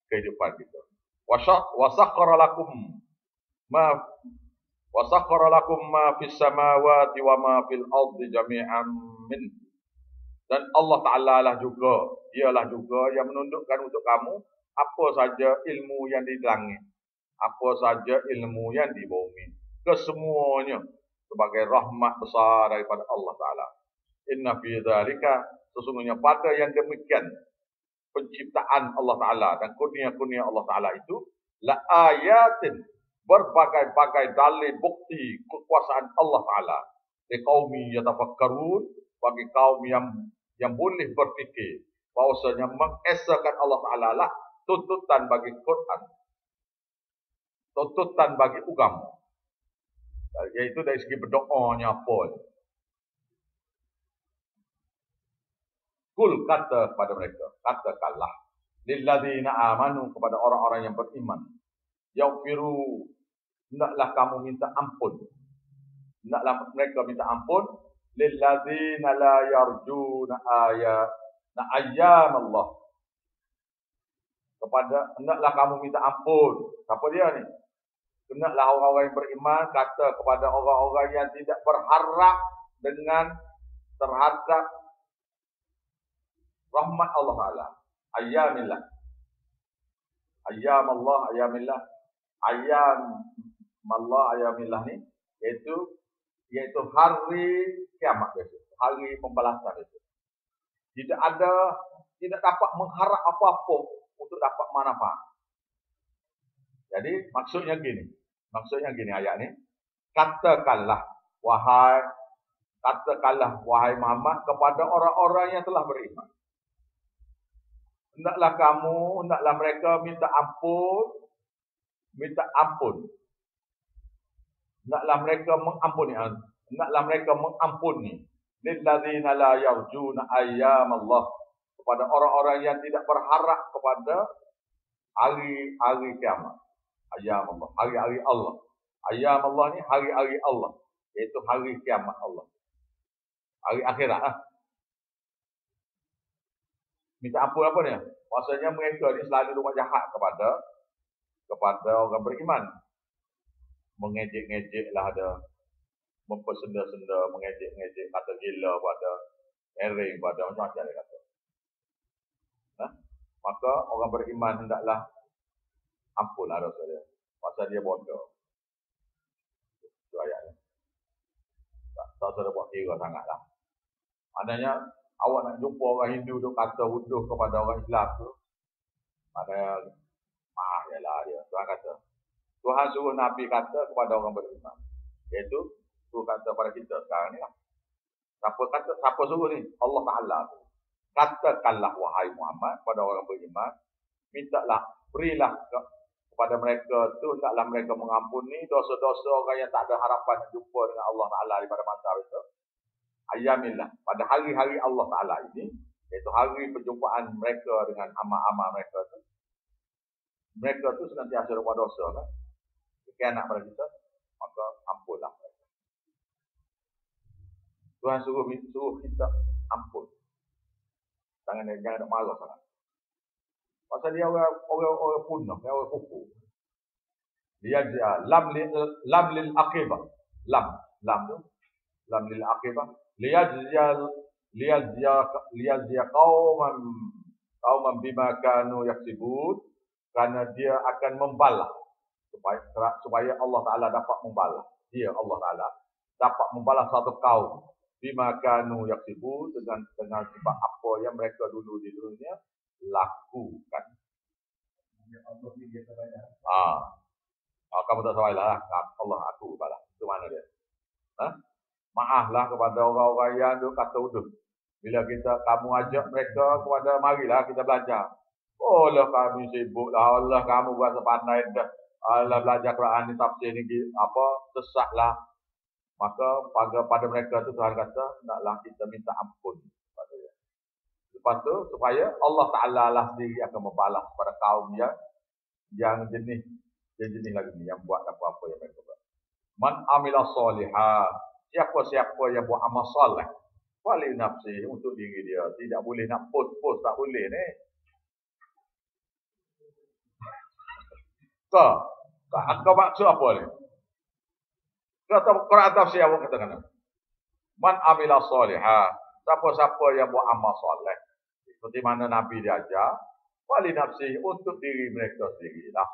kehidupan kita. Wasakhkhara lakum ma fis samawati wa ma fil ardi jami'an min. Dan Allah Ta'ala lah juga, dialah juga yang menundukkan untuk kamu apa saja ilmu yang di langit, apa saja ilmu yang di bumi, kesemuanya sebagai rahmat besar daripada Allah Ta'ala. Inna fi dzalika, sesungguhnya pada yang demikian penciptaan Allah Ta'ala dan kurnia-kurnia Allah Ta'ala itu, la ayatin, berbagai-bagai dalil bukti kekuasaan Allah Ta'ala, liqaumi yatafakkarun, bagi kaum yang boleh berfikir bahawasanya mengesakan Allah Ta'ala lah tuntutan bagi Quran, tuntutan bagi agama, iaitu dari segi berdoanya apa. Kul, kata kepada mereka, katakanlah, lilladzina amanu, kepada orang-orang yang beriman, yaghfiru, hendaklah kamu minta ampun, hendaklah mereka minta ampun, lilladzina la yarjuna ayyam Allah, kepada hendaklah kamu minta ampun. Siapa dia ni? Hendaklah orang-orang yang beriman kata kepada orang-orang yang tidak berharap dengan terhadap rahmat Allah Ta'ala. Ayyamillah. Ayyam Allah, ayyamillah. Ayyam Allah, ayyamillah ni iaitu hari kiamat besok, hari pembalasan besok. Tidak dapat mengharap apa-apa untuk dapat manfaat. Jadi maksudnya gini ayat ni. Katakanlah wahai Muhammad kepada orang-orang yang telah beriman. Hendaklah mereka minta ampun. Hendaklah mereka mengampuni. lilladzina la yarjuna ayyam Allah, kepada orang-orang yang tidak berharap kepada hari-hari kiamat. Ayyam Allah, hari-hari Allah. Ayyam Allah ni hari-hari Allah, iaitu hari kiamat Allah. Hari akhirat lah. Minta ampun apa ni? Maksudnya mereka ni selalu buat jahat kepada orang beriman. Mengejek-ngejek lah ada. Mempersenda-senda, mengejek-ngejek, kata gila pada, ering pada, macam-macam dia kata. Maka orang beriman hendaklah ampunlah dosa dia. Pasal dia bodoh. Itu ayatnya. Tak usah buat kira sangatlah. Maknanya, awak nak jumpa orang Hindu tu kata wuduh kepada orang Islam tu, maknanya, yalah dia. Tuhan kata. Tuhan suruh Nabi kata kepada orang beriman. Iaitu, Tuhan kata pada kita sekarang ni lah. Siapa suruh ni? Allah Ta'ala tu. Katakanlah wahai Muhammad kepada orang beriman, mintalah, berilah kepada mereka tu, hendaklah mereka mengampuni dosa-dosa orang yang tak ada harapan jumpa dengan Allah Ta'ala pada masa itu. Ayyamillah, pada hari-hari Allah Ta'ala ini, iaitu hari perjumpaan mereka dengan amal-amal mereka tu. Mereka tu senantiasa berbuat dosa kan. Khianat pada kita, maka ampunlah mereka. Tuhan suruh kita ampun. Jangan nak marah sangat. Pasal dia orang punah, orang kuku. Dia lam lil aqibah. Lam tu. Lam lil aqibah. Liyajziya qauman bima kanu yaksibun, kerana dia akan membalas supaya Allah Taala dapat membalas. Dia Allah Taala dapat membalas satu kaum bima kanu yaksibun, dengan sebab apa yang mereka dulu di dunia lakukan. Kamu tak salah lah. Allah aku balas. Itu mana dia? Maaflah kepada orang-orang yang kata uduh. Bila kamu ajak mereka kepada, marilah kita belajar. Oh lah kami sibuk lah. Allah kamu berasa pandai dah. Allah belajar Quran ni, tafsir ni sesat lah. Maka pada mereka tu Tuhan kata, naklah kita minta ampun pada dia. Lepas tu supaya Allah Ta'ala lah sendiri akan membalas pada kaum yang jenis lagi ni, yang buat apa-apa yang mereka buat. Man amila salihah, siapa-siapa yang buat amal soleh, wali nafsi, untuk diri dia. Tidak boleh nak post, tak boleh ni. Kau maksud apa ni? Quran tafsir awak katakan, man amila salihah, siapa-siapa yang buat amal soleh, seperti mana Nabi diajar, wali nafsi, untuk diri mereka sendirilah.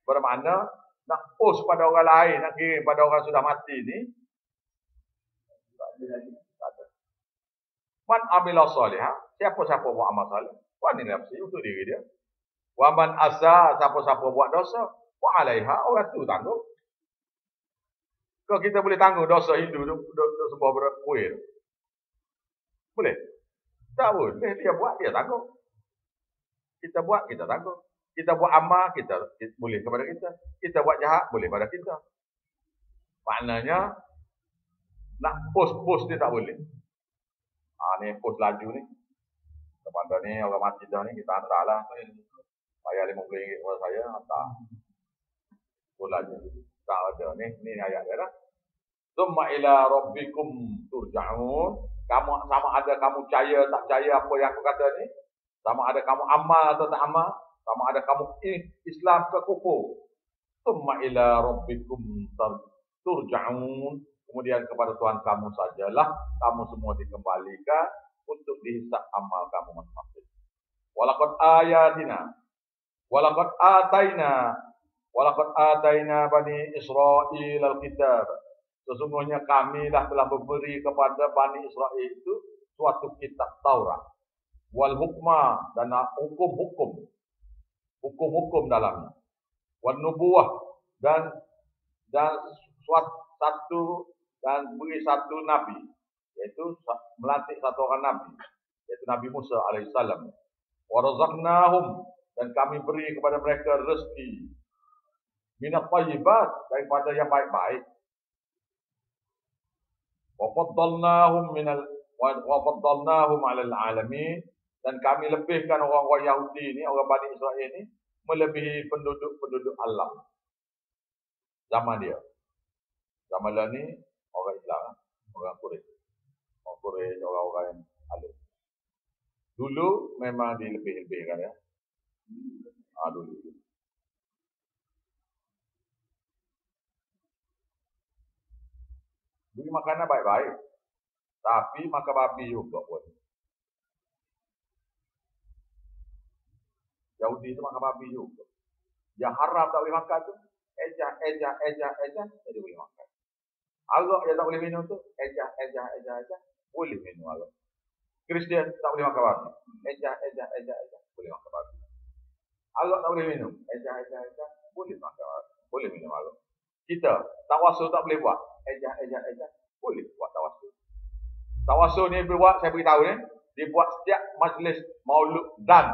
Bermakna nak post pada orang lain, nak kirim pada orang sudah mati ni, tak ada. Man amila salihah, siapa-siapa buat amal soleh, wali nafsi, untuk diri dia. Wa man asa, siapa-siapa buat dosa, wa alaiha, orang tu tanggung. Kalau kita boleh tanggung dosa Hindu tu sebuah berkuih. Boleh? Tak boleh. Dia buat, dia tanggung. Kita buat, kita tanggung. Kita buat amal, kita boleh kepada kita. Kita buat jahat, boleh pada kita. Maknanya, nak post dia tak boleh. Ni post laju ni. Kepada ni, orang mati dah ni, kita hantarlah. Bayar RM50 kepada saya, hantar. Post laju. Tak ada. Ni ayat dia lah. Summa ila rabbikum turja'un. Kamu sama ada kamu percaya tak percaya apa yang aku kata ni. Sama ada kamu amal atau tak amal. Sama ada kamu Islam ke kufur. Summa ila rabbikum turja'un. Kemudian kepada Tuhan kamu sajalah kamu semua dikembalikan untuk dihisab amal kamu masing-masing. Walaqad ayatina. Walaqad ataina Bani Israel al-kitab. Sesungguhnya kami telah memberi kepada Bani Israel itu suatu kitab Taurat. Wal hukma, dan hukum-hukum dalamnya. Wal nubuwah, dan beri satu nabi, yaitu melantik satu orang nabi, yaitu Nabi Musa alaihissalam. Wa razaqnahum, dan kami beri kepada mereka rezeki minat thayyibat, daripada yang baik-baik. Wa faddalnahum wa faddalnahum 'alal 'alamin, dan kami lebihkan orang-orang Yahudi ni, orang Bani Israel ni melebihi penduduk-penduduk alam zaman dia. Zaman dia ni orang Islam, orang Quraisy. Orang Quraisy, orang-orang yang alim. Dulu memang dilebih-lebihkan ya. Dulu. Beri makanan baik-baik. Tapi makan babi juga pun. Yahudi itu makan babi juga. Yang haram tak boleh makan tu, ejah, jadi boleh makan. Arak yang tak boleh minum tu, ejah, boleh minum arak. Kristian tak boleh makan babi. Ejah, boleh makan babi. Arak tak boleh minum. Ejah, boleh makan babi. Boleh minum arak. Kita, tawasul tak boleh buat. Ejah, boleh buat tawasul. Tawasul ni buat, saya beritahu ni, dibuat setiap majlis maulud dan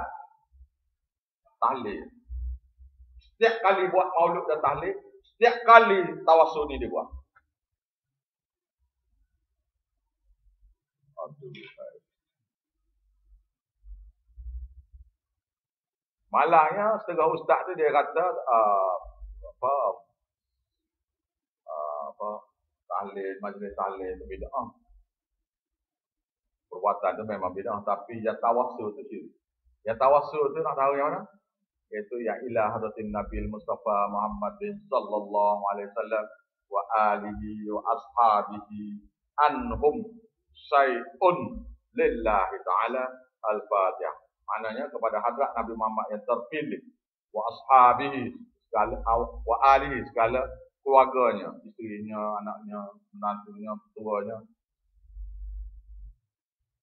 tahlil. Setiap kali buat maulud dan tahlil, setiap kali tawasul ni dibuat. Malangnya setengah ustaz tu dia kata tahlil, majlis tahlil tu bid'ah. Perbuatan tu memang bid'ah, tapi yang tawassul tu syirik. Yang tawassul tu nak tahu yang mana? Iaitu ya ila hadratin Nabi Mustafa Muhammadin sallallahu alaihi wasallam wa alihi wa ashabihi anhum syai'un lillahi ta'ala al-Fatihah. Maknanya kepada hadrat Nabi Muhammad yang terpilih, wa ashabihi segala, wa alihi segala keluarganya, isterinya, anaknya, menantunya, tuanya,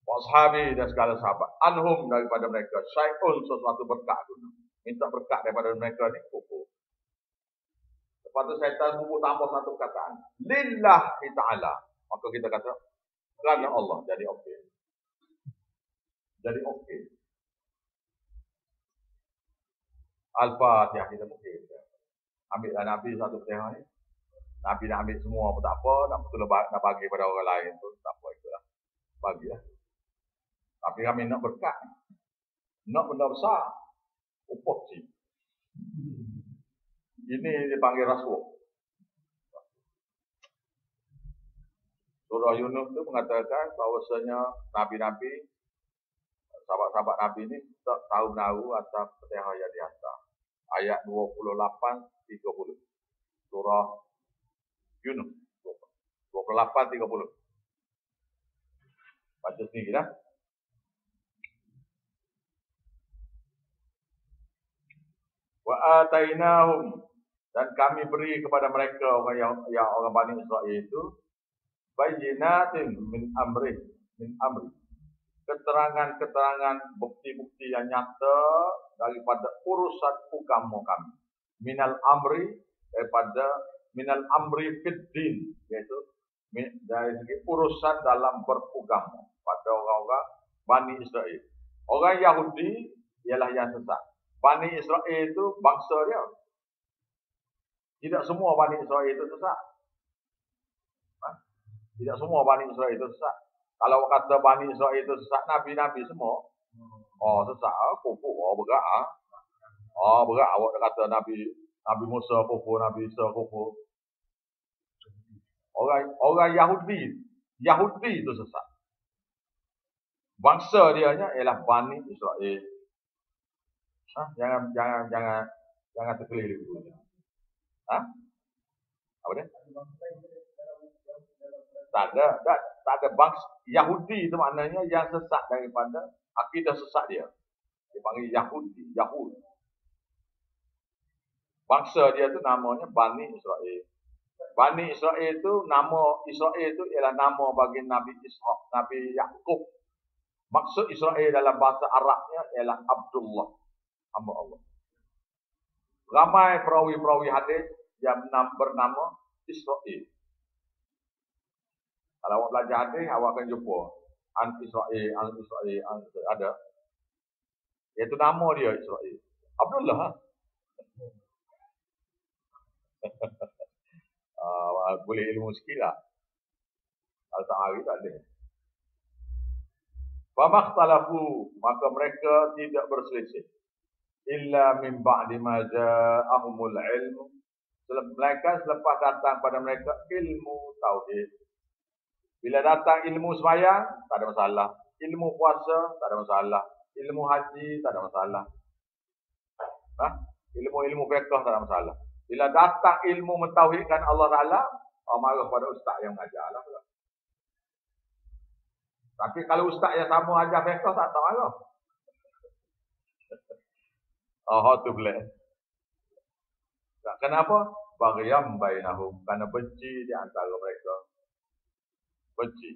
wa ashabihi dan segala sahabat, anhum daripada mereka, syai'un sesuatu berkat tu. Minta berkat daripada mereka ni kufur. Lepas tu syaitan bubuh tambah satu perkataan, lillahi ta'ala. Maka kita kata kerana Allah, jadi okey. Jadi okey. Al-Fatihah kita okey. Ambillah Nabi satu Fatihah ni. Nabi nak ambil semua pun tak apa, nak betul nak bagi pada orang lain tu tak apa, itulah. Bagilah. Tapi kami nak berkat. Nak benda besar. Upah sih. Ini dipanggil rasuah. Surah Yunus itu mengatakan bahawasanya nabi-nabi, sahabat-sahabat Nabi ini tak tahu menahu atas Fatihah yang dihantar. Ayat 28-30. Surah Yunus 28-30. Baca sendiri lah. Wa atainahum, dan kami beri kepada mereka orang Bani Israel itu bayyinatin min amri, keterangan-keterangan, bukti-bukti yang nyata daripada urusan agama kami. Minal amri, daripada minal amri fid din, yaitu dari segi urusan dalam beragama pada orang-orang Bani Israel. Orang Yahudi ialah yang sesat. Bani Israel itu bangsa dia. Tidak semua Bani Israel itu sesat. Tidak semua Bani Israel itu sesat. Kalau kata Bani Israel itu sesat, Nabi-Nabi semua. Oh, sesat. Kufur. Oh, berat. Oh, berat. Awak kata Nabi Musa kufur, Nabi Isa kufur. Orang Yahudi itu sesat. Bangsa dia ialah Bani Israel. Jangan terkeliru dulu. Apa dia? Tak ada bangsa Yahudi itu maknanya yang sesat daripada akidah sesat dia. Dipanggil Yahud. Bangsa dia itu namanya Bani Israel. Bani Israel itu, nama Israel itu ialah nama bagi Nabi Ishak, Nabi Yakub. Maksud Israel dalam bahasa Arabnya ialah Abdullah, hamba Allah. Ramai perawi-perawi hadis yang bernama Israel. Kalau awak belajar hadis, awak akan jumpa Al-Israel, ada. Iaitu nama dia Israel. Abdullah. Boleh ilmu sikit lah. Kalau tak hari tak boleh. Famakhtalafu, maka mereka tidak berselisih. Illa min ba'di ma ja'ahumul ilmu, melainkan selepas datang pada mereka ilmu tauhid. Bila datang ilmu sembahyang, tak ada masalah. Ilmu puasa, tak ada masalah. Ilmu haji, tak ada masalah. Ilmu-ilmu fiqh, tak ada masalah. Bila datang ilmu mentauhidkan Allah Ta'ala, marah pada ustaz yang mengajar lah. Tapi kalau ustaz yang sama ajar fiqh, tak tahu marah. Tu boleh. Kenapa? Baghyam bainahum, kerana benci di antara mereka. Benci.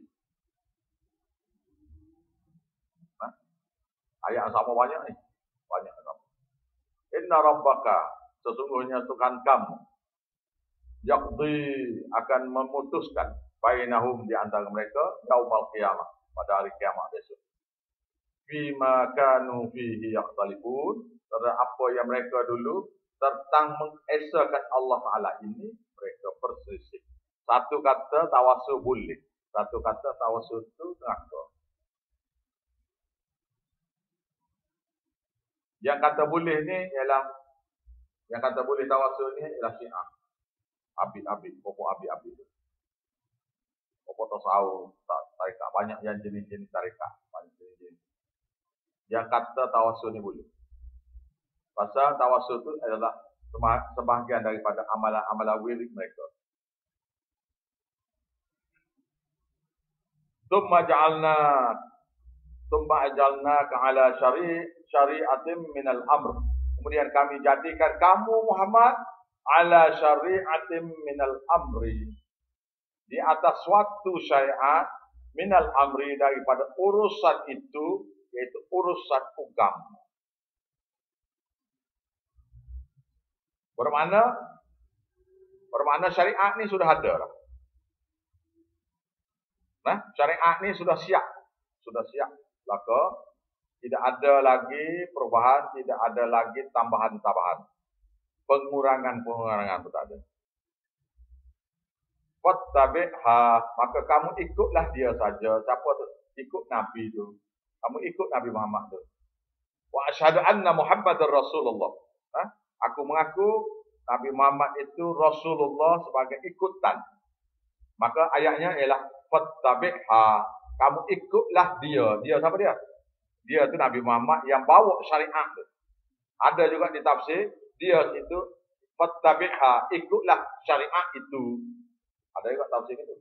Ayat yang sama banyak ni. Banyak sama. Inna rabbaka, sesungguhnya Tuhan kamu, yaqdi, akan memutuskan bainahum, di antara mereka, yaumal qiyamah, pada hari kiamat besok. Fima kanu fihi yakhtalifun, terhadap apa yang mereka dulu tentang mengesakan Allah Ta'ala ini, mereka berselisih. Satu kata tawasul boleh, satu kata tawasul itu neraka. Yang kata boleh ni ialah, yang kata boleh tawasul ni ialah Syiah. Abid-abid, pokok abid-abid. Pokok tasawuf, tarekat, banyak yang jenis-jenis tarekat, banyak jenis-jenis. Yang kata tawasul ni boleh. Pasal tawasul itu adalah sebahagian daripada amalan-amalan wirid mereka. Tsumma ajalnaka ala syari'atin minal amr. Kemudian kami jadikan kamu Muhammad ala syari'atin minal amri, di atas suatu syariat, minal amri, daripada urusan itu, yaitu urusan agama. Bermakna syariat ni sudah ada lah. Syariat ni sudah siap. Maka tidak ada lagi perubahan, tidak ada lagi tambahan-tambahan. Pengurangan pun tak ada. Fattabi'ha, maka kamu ikutlah dia saja. Siapa tu? Ikut Nabi tu. Kamu ikut Nabi Muhammad tu. Wa asyhadu anna Muhammadar Rasulullah. Aku mengaku Nabi Muhammad itu Rasulullah sebagai ikutan. Maka ayatnya ialah fattabi'ha, kamu ikutlah dia. Dia siapa dia? Dia itu Nabi Muhammad yang bawa syariat tu. Ada juga di tafsir, dia itu fattabi'ha, ikutlah syariat itu. Ada juga tafsir itu.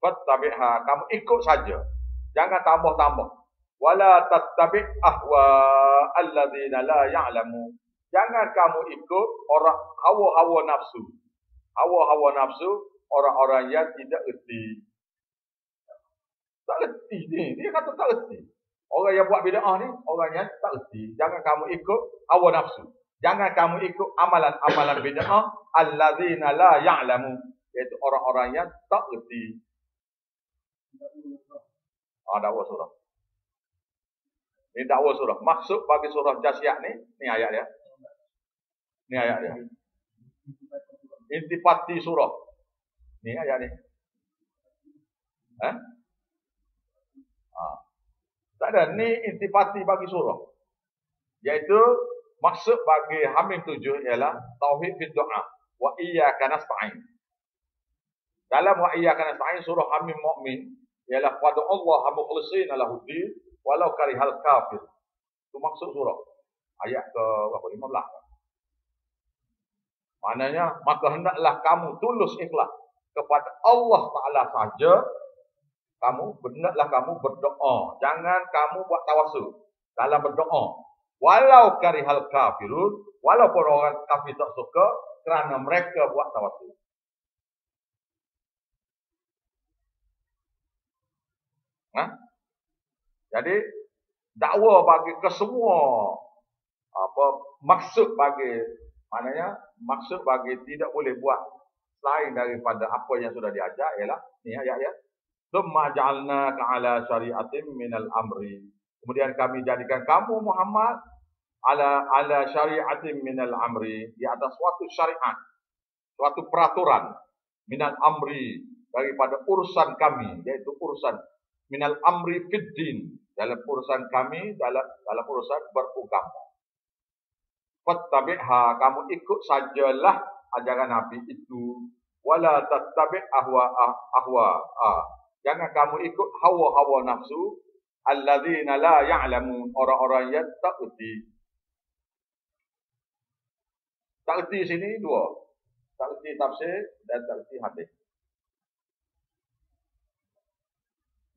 Fattabi'ha, kamu ikut saja. Jangan tambah-tambah. Wala tattabi' ahwa alladzina la ya'lamu. Jangan kamu ikut orang hawa-hawa nafsu. Hawa-hawa nafsu orang-orang yang tidak erti. Tak erti ni. Dia kata tak erti. Orang yang buat bid'ah ni orang yang tak erti. Jangan kamu ikut hawa nafsu. Jangan kamu ikut amalan-amalan bid'ah alladzina la ya'lamu, iaitu orang-orang yang tak erti. Dakwah surah. Ini dakwah surah. Maksud bagi surah Jasiyah ni ayat dia. Ni ayat dia. Intipati surah. Ni ayat ni. Tak ada. Ni intipati bagi surah. Iaitu maksud bagi Hamim 7 ialah tauhid fi doa. Wa iyyaka nasta'in. Dalam wa iyyaka nasta'in surah Hamim Mu'min ialah pada Allah mukhlishina lahuddin walau karihal kafir. Itu maksud surah. Ayat ke berapa? 15. Maknanya, maka hendaklah kamu tulus ikhlas kepada Allah Ta'ala saja. Hendaklah kamu berdoa. Jangan kamu buat tawasul dalam berdoa. Walau karihal kafirun, walaupun orang kafir tak suka, kerana mereka buat tawasul. Jadi dakwah bagi kesemua maksud bagi tidak boleh buat selain daripada apa yang sudah diajar ialah ni ayat ya. Tsumma ja'alnaka 'ala syari'atin minal amri. Kemudian kami jadikan kamu Muhammad ala syari'atin minal amri, di atas suatu syariat, suatu peraturan minal amri, daripada urusan kami, yaitu urusan minal amri fiddin, dalam urusan kami, dalam urusan beragama. Fattabi'ha, kamu ikut sajalah ajaran Nabi itu. Wala tattabi' ahwa. Jangan kamu ikut hawa-hawa nafsu. Alladzina la ya'lamun, orang-orang yang tak erti. Tak erti sini dua. Tak erti tafsir dan tak erti hadis.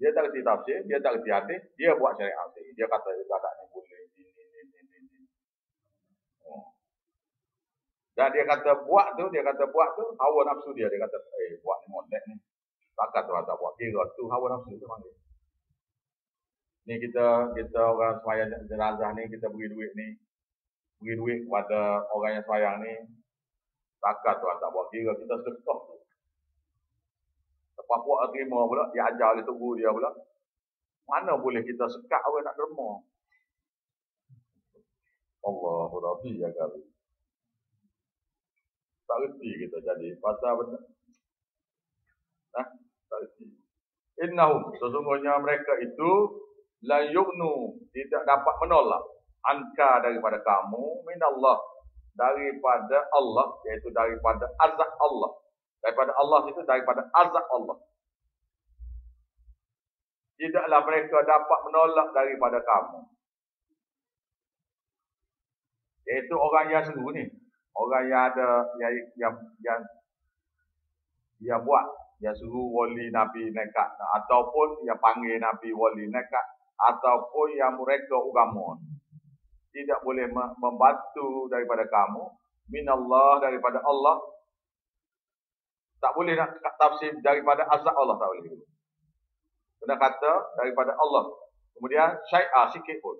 Dia tak erti tafsir, dia tak erti hadis, dia buat syariat sendiri. Dia kata ibadat ni boleh ini. Dan dia kata buat tu hawa nafsu dia kata buat ni molek ni. Takkan tu tak buat, kira tu hawa nafsu tu panggil. Ni kita orang sembahyang jenazah ni, kita beri duit kepada orang yang sembahyang ni. Takkan tu tak buat, kira kita sedekah tu. Lepas puak terima pula, dia ajar oleh tunggu dia pula. Mana boleh kita sekat orang nak derma? Allahu Rabbi ya kali. Tak reti kita jadi pasal benda. Tak reti. Innahum, sesungguhnya mereka itu la yughnu, tidak dapat menolak anka daripada kamu minallah, daripada Allah, iaitu daripada azab Allah. Daripada Allah itu daripada azab Allah. Tidaklah mereka dapat menolak daripada kamu. Iaitu orang yang seru ni. Orang yang ada yang buat, yang suruh wali Nabi nekat, ataupun yang panggil Nabi wali nekat, ataupun yang mereka agama. Tidak boleh membantu daripada kamu minallah, daripada Allah. Tak boleh nak tafsir daripada azab Allah, tak boleh. Kena kata daripada Allah. Kemudian syai'ah sikit pun.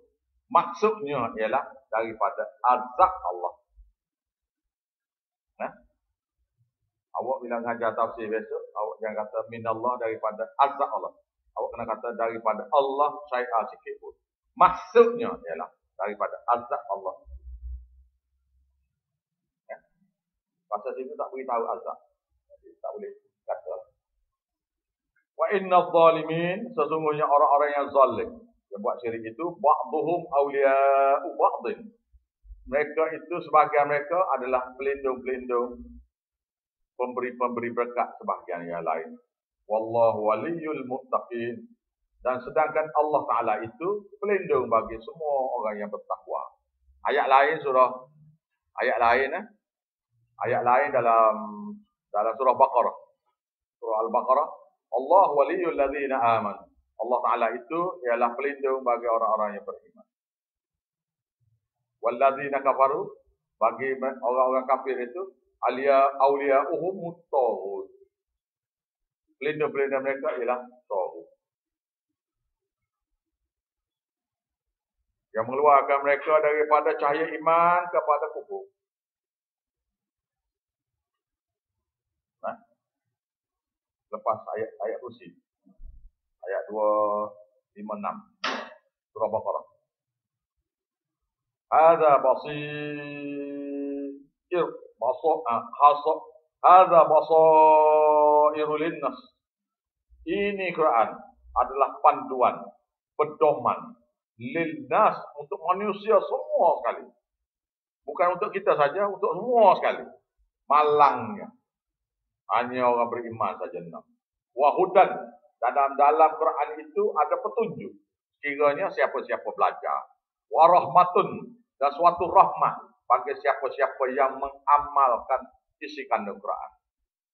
Maksudnya ialah daripada azab Allah. Awak bila ngajar tafsir besok, awak jangan kata minallah, daripada azab Allah. Awak kena kata daripada Allah syai'ah sikit pun. Maksudnya ialah daripada azab Allah. Pasal situ tak beritahu azab. Jadi tak boleh kata. Wa inna zalimin, sesungguhnya orang-orang yang zalim, yang buat syirik itu, ba'duhum awliya'u ba'din. Mereka itu, sebahagian mereka adalah pelindung-pelindung, pemberi-pemberi berkat sebahagian yang lain. Wallahu waliyul muttaqin. Dan sedangkan Allah Ta'ala itu pelindung bagi semua orang yang bertakwa. Ayat lain dalam surah Baqarah. Surah Al-Baqarah. Allah waliyul ladzina amanu. Allah Ta'ala itu ialah pelindung bagi orang-orang yang beriman. Walladzina kafaru, bagi orang-orang kafir itu, awliya'uhum muttahud. Pelindung-pelindung mereka ialah tauhid, yang mengeluarkan mereka daripada cahaya iman kepada kufur. Lepas ayat kursi, ayat 256 surah Baqarah. Hadza basairul linnas. Ini Quran adalah panduan, pedoman linnas, untuk manusia semua sekali. Bukan untuk kita saja, untuk semua sekali. Malangnya hanya orang beriman saja. Wahudan, dalam Quran itu ada petunjuk sekiranya siapa-siapa belajar. Warahmatun, dan suatu rahmat bagi siapa-siapa yang mengamalkan isi kandung Quran.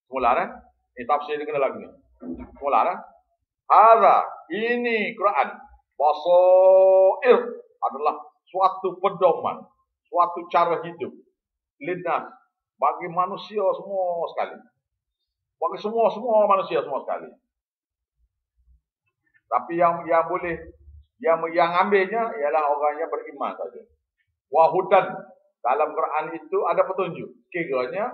Semula ini tafsir kena lagi ni. Semula hadza, ini Quran, basair, adalah suatu pedoman, suatu cara hidup linnas, bagi manusia semua sekali. Bagi semua manusia semua sekali. Tapi yang boleh, yang ambilnya ialah orang yang beriman saja. Wahudan, dalam Quran itu ada petunjuk. Kiranya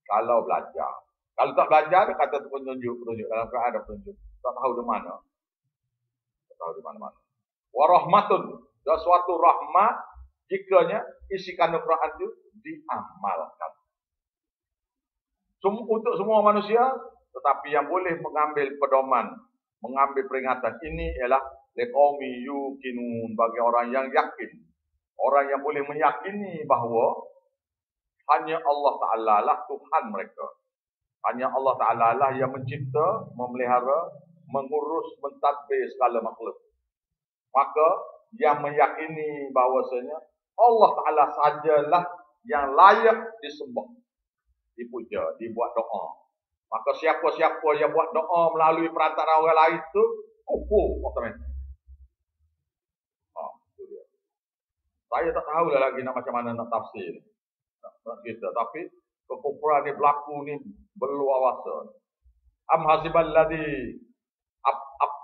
kalau belajar. Kalau tak belajar, dia kata petunjuk. Dalam Quran ada petunjuk. Tak tahu di mana. Tak tahu di mana-mana. Warahmatun, dan suatu rahmat jikanya isi kandung Quran itu diamalkan. Untuk semua manusia, tetapi yang boleh mengambil pedoman, mengambil peringatan ini ialah liqaumi yuqinun, bagi orang yang yakin. Orang yang boleh meyakini bahawa hanya Allah Ta'ala lah Tuhan mereka. Hanya Allah Ta'ala lah yang mencipta, memelihara, mengurus, mentadbir segala makhluk. Maka yang meyakini bahawasanya Allah Ta'ala sajalah yang layak disembah, dipuja, dibuat doa. Maka siapa-siapa yang buat doa melalui perantara orang lain itu kufur otomatik. Itu dia. Saya tak tahu lah lagi nak macam mana nak tafsir kita, tapi kekufuran ni berlaku ni berluar wasa. Am hasibal ladzi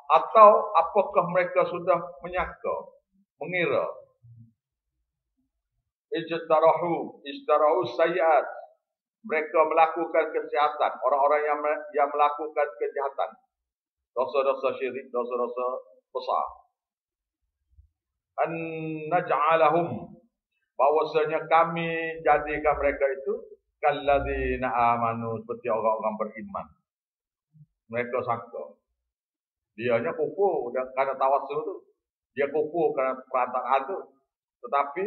atau apakah mereka sudah menyangka, mengira istarahu sayyiat, mereka melakukan kejahatan, orang-orang yang melakukan kejahatan, dosa-dosa syirik, dosa-dosa besar. An naj'alahum, bahwasanya kami jadikan mereka itu kalladzina amanu, seperti orang-orang beriman. Mereka sangka dianya kufur kerana tawassul tu, dia kufur kerana perantaraan tu. Tetapi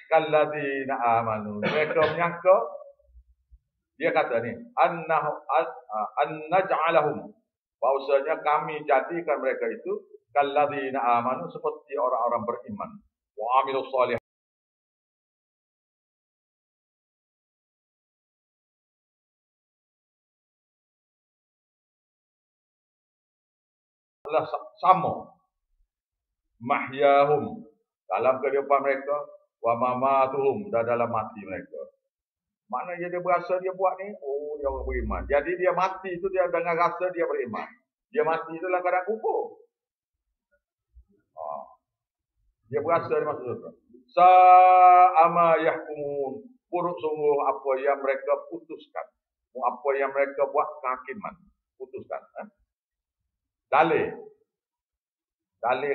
kalladzina amanu, mereka menyangka, dia kata ni an naj'alahum, bahwasanya kami jadikan mereka itu kalladzina amanu, seperti orang-orang beriman, wa amilus solih, sama mahyahum, dalam kehidupan mereka, wa mamatuhum, dan dalam mati mereka. Maknanya dia berasa dia buat ni, dia orang beriman. Jadi dia mati itu dia dengan rasa dia beriman. Dia mati itu dalam keadaan kufur. Dia berasa dia masuk surga. Sa'ama yahkumun, buruk sungguh apa yang mereka putuskan, apa yang mereka buat kehakiman, putuskan. Dalil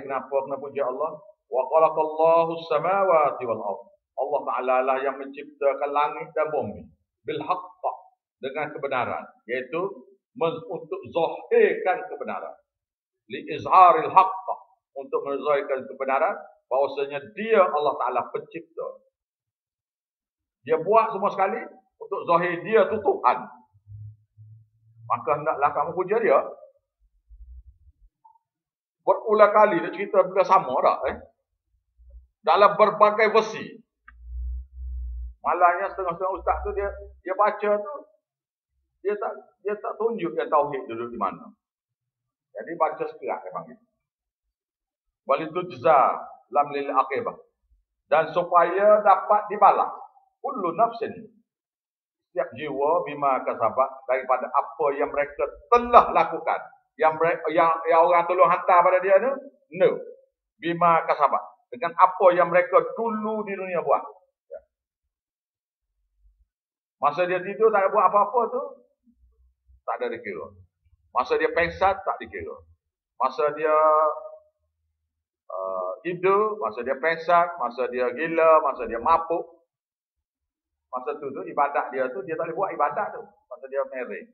kenapa puji Allah? Wa khalaqallahu as-samawati wal ardh. Allah Ta'ala lah yang menciptakan langit dan bumi bil haqq, dengan kebenaran, iaitu untuk zahirkan kebenaran, li izharil haqq, untuk menzahirkan kebenaran bahwasanya dia Allah Ta'ala pencipta. Dia buat semua sekali untuk zahir dia tu Tuhan. Maka hendaklah kamu puja dia. Berulang kali dia cerita benda sama tak? Dalam berbagai versi. Malahnya setengah-setengah ustaz tu dia baca tu dia tak tunjuk yang tauhid duduk di mana. Jadi baca sekerat dia panggil. Walitujza lam lil aqibah, dan supaya dapat dibalas kullu nafsin, setiap jiwa, bima kasabat, daripada apa yang mereka telah lakukan. Yang orang tolong hantar pada dia tu, no, bima kasabat, dengan apa yang mereka dulu di dunia buat. Masa dia tidur tak ada buat apa-apa tu, tak ada dikira. Masa dia pengsan, tak dikira. Masa dia tidur, masa dia pengsan, masa dia gila, masa dia mabuk, masa tu ibadat dia tu, dia tak boleh buat ibadat tu. Masa dia mereng,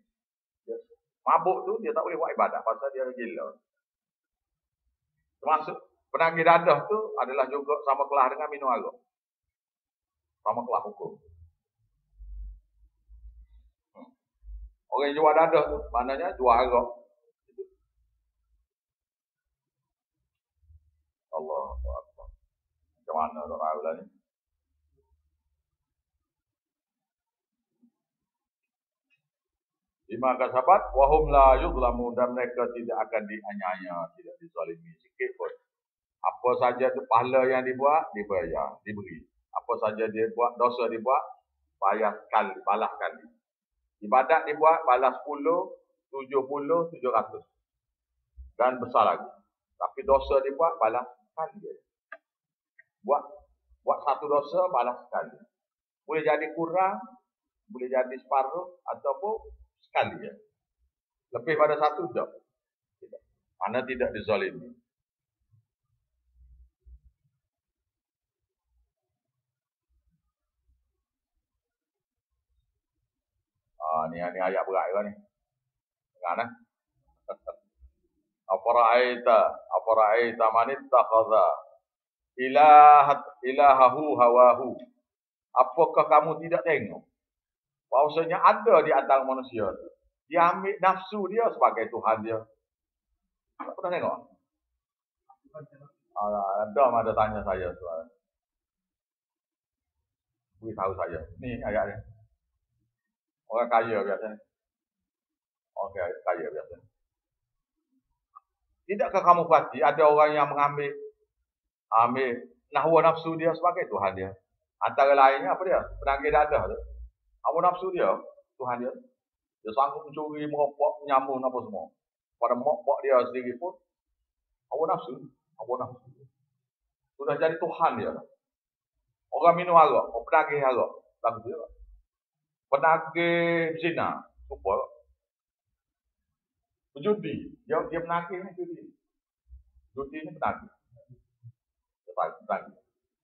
mabuk tu, dia tak boleh buat ibadat pasal dia gila. Termasuk penagih dadah tu adalah juga sama kelas dengan minum arak. Sama kelas hukum. Orang yang jual dadah tu, maknanya jual arak. Allah Akbar. Macam mana tak tahu lah ni. Lima kasabat, wahum la yuzlamu, dan mereka tidak akan dianiaya, tidak dizalimi sikit pun. Apa saja tu pahala yang dibuat, dibayar, diberi. Apa saja dia buat, dosa dibuat, bayar sekali, balas sekali. Ibadat dibuat, balas 10, 70, 700. Dan besar lagi. Tapi dosa dibuat, balas sekali. Buat satu dosa, balas sekali. Boleh jadi kurang, boleh jadi separuh, ataupun sekali ya. Lebih pada satu jam. Mana tidak dizalimi. Ni ayat berat kan ni. Dengar Afara'aita man ittakhadha ilahahu hawahu. Apakah kamu tidak tengok bahawasanya ada di antara manusia tu, dia ambil nafsu dia sebagai Tuhan dia. Tak pernah tengok? Ada tanya saya soal. Beritahu saya. Ni ayat dia. Orang kaya biasanya. Orang kaya biasanya. Tidakkah kamu perhati ada orang yang mengambil hawa nafsu dia sebagai Tuhan dia? Antara lainnya apa dia? Penagih dadah tu. Hawa nafsu dia, Tuhan dia. Dia sanggup mencuri, merokok, menyamun apa semua. Pada mak dia sendiri pun hawa nafsu. Sudah jadi Tuhan dia. Orang minum arak, orang penagih arak, lagu dia. Penagih zina, super. Berjudi, dia menagih ni judi. Judi ni penagih.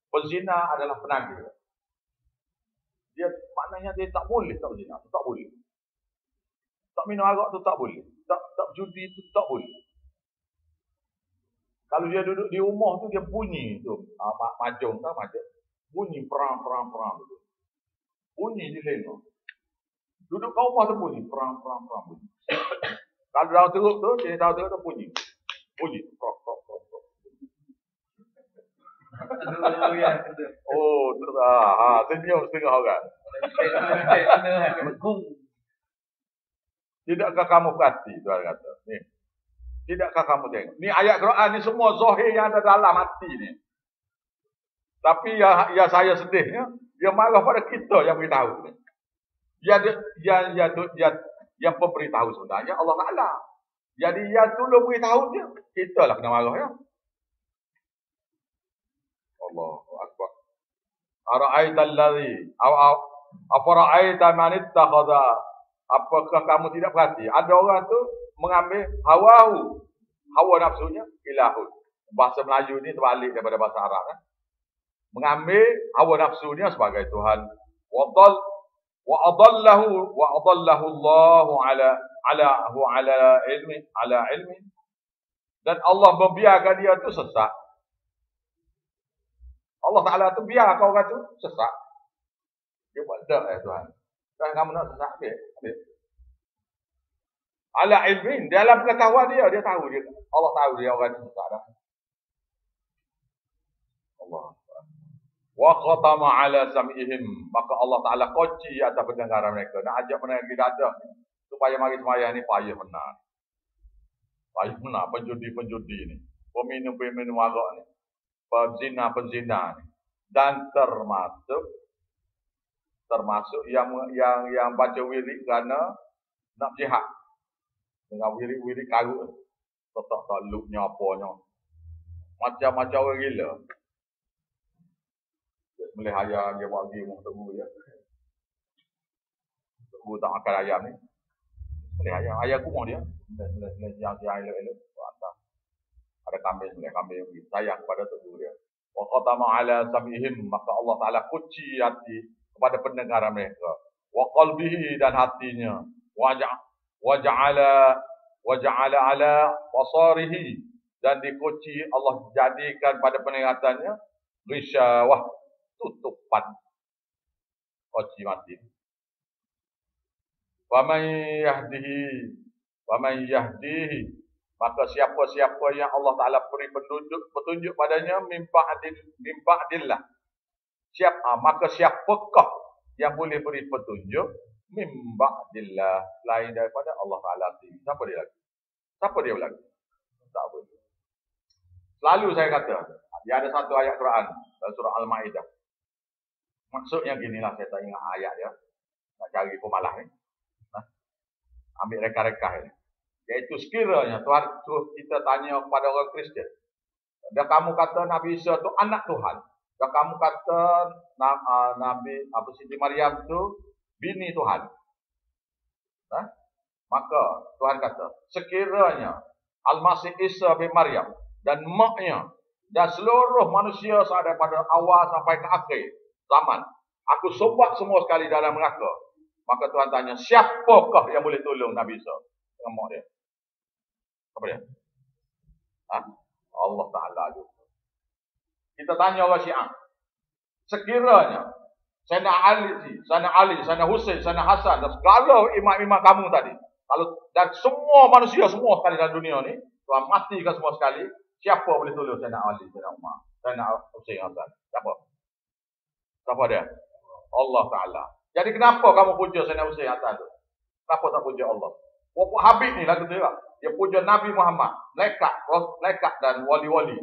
Pezina adalah penagih. Dia maknanya dia tak boleh tak berzina, tak boleh. Tak minum arak tu tak boleh. Tak judi tu tak boleh. Kalau dia duduk di rumah tu dia bunyi tu, majung tak majung. Bunyi perang tu. Bunyi di lengah. Duduk kat rumah tu bunyi perang bunyi. Kalau dalam teruk tu, dia tahu teruk tu bunyi. Prok. Oh, senyum setengah orang. Tidakkah kamu perhati, Tuhan kata. Ni. Tidakkah kamu tengok. Ni ayat Quran ni semua zahir yang ada dalam hati ni. Tapi ya saya sedihnya, dia marah pada kita yang beritahu ni. Yang pemberitahu sebenarnya Allah Ta'ala. Jadi yang tolong beritahu dia, kita lah kena marah ya. Allahu Akbar. Ara'aita allazi afara'aita man ittakhadha. Apakah kamu tidak perhati? Ada orang tu mengambil hawa nafsunya ilahun. Bahasa Melayu ni terbalik daripada bahasa Arab kan. Mengambil hawa nafsunya sebagai Tuhan. Wa adallahu Allahu ala ilmi. Dan Allah membiarkan dia tu sesat. Allah Ta'ala tu biar kau orang tu sesat. Dia buat dak Tuhan. Dan kamu nak sesat ambil. Ala ilmin, dalam pengetahuan dia tahu dia. Allah tahu dia orang tu sesat dah. Allah. Wa khatama ala sam'ihim, maka Allah Ta'ala kunci atas pendengaran mereka. Nak ajak mereka dadah supaya mari sembahyang ni payah benar. Payah benar penjudi ni. Peminum arak ni. Penzina ni. Dan termasuk yang baca wirid kerana nak jihad dengan wirid karut. Tak luknya apanya. Macam-macam orang gila. Sembelih ayam dia buat pergi rumah tunggu dia. Tunggu tak makan ayam ni. Sembelih ayam kumah dia. Sembelih siang-siang elok-elok. Ada kambing pergi sayang kepada tubuh dia. Wa khatama ala sam'ihim, maka Allah Ta'ala kunci hati kepada pendengaran mereka. Wa qalbihi, dan hatinya. Wa ja'ala ala basarihi, dan dikunci Allah jadikan pada penglihatannya ghisyawah, tutupan. Kunci mati. Wa man yahdihi, maka siapa-siapa yang Allah Ta'ala beri petunjuk padanya mimpa'dillah. Maka siapakah yang boleh beri petunjuk mimpa'dillah selain daripada Allah Ta'ala. Siapa dia lagi? Tak boleh. Selalu saya kata, dia ada satu ayat Quran dalam surah Al-Ma'idah. Maksudnya ginilah, saya tak ingat ayat dia. Nak cari pemalah ni. Ambil reka-reka ni. Iaitu sekiranya Tuhan kita tanya kepada orang Kristian, dan kamu kata Nabi Isa itu anak Tuhan, dan kamu kata Nabi Siti Maryam itu bini Tuhan, maka Tuhan kata sekiranya Al-Masih Isa bin Maryam dan maknya dan seluruh manusia daripada awal sampai ke akhir zaman, aku sobat semua sekali dalam neraka, Maka Tuhan tanya, siapakah yang boleh tolong Nabi Isa? Dengan mak dia. Apa dia? Allah Ta'ala juga. Kita tanya orang Syiah. Sekiranya Sayyidina Ali, Sayyidina Hussein, Sayyidina Hasan dan segala imam-imam kamu tadi, kalau dan semua manusia semua sekali dalam dunia ni, Tuhan matikan semua sekali, siapa boleh tolong Sayyidina Ali, Sayyidina Umar, Sayyidina Hussein, Hasan? Siapa? Siapa dia? Allah Ta'ala. Jadi kenapa kamu puja Sayyidina Hussein, Hasan tu? Kenapa tak puja Allah? Bapak Habib ni lagu dia, dia puja Nabi Muhammad, malaikat dan wali-wali.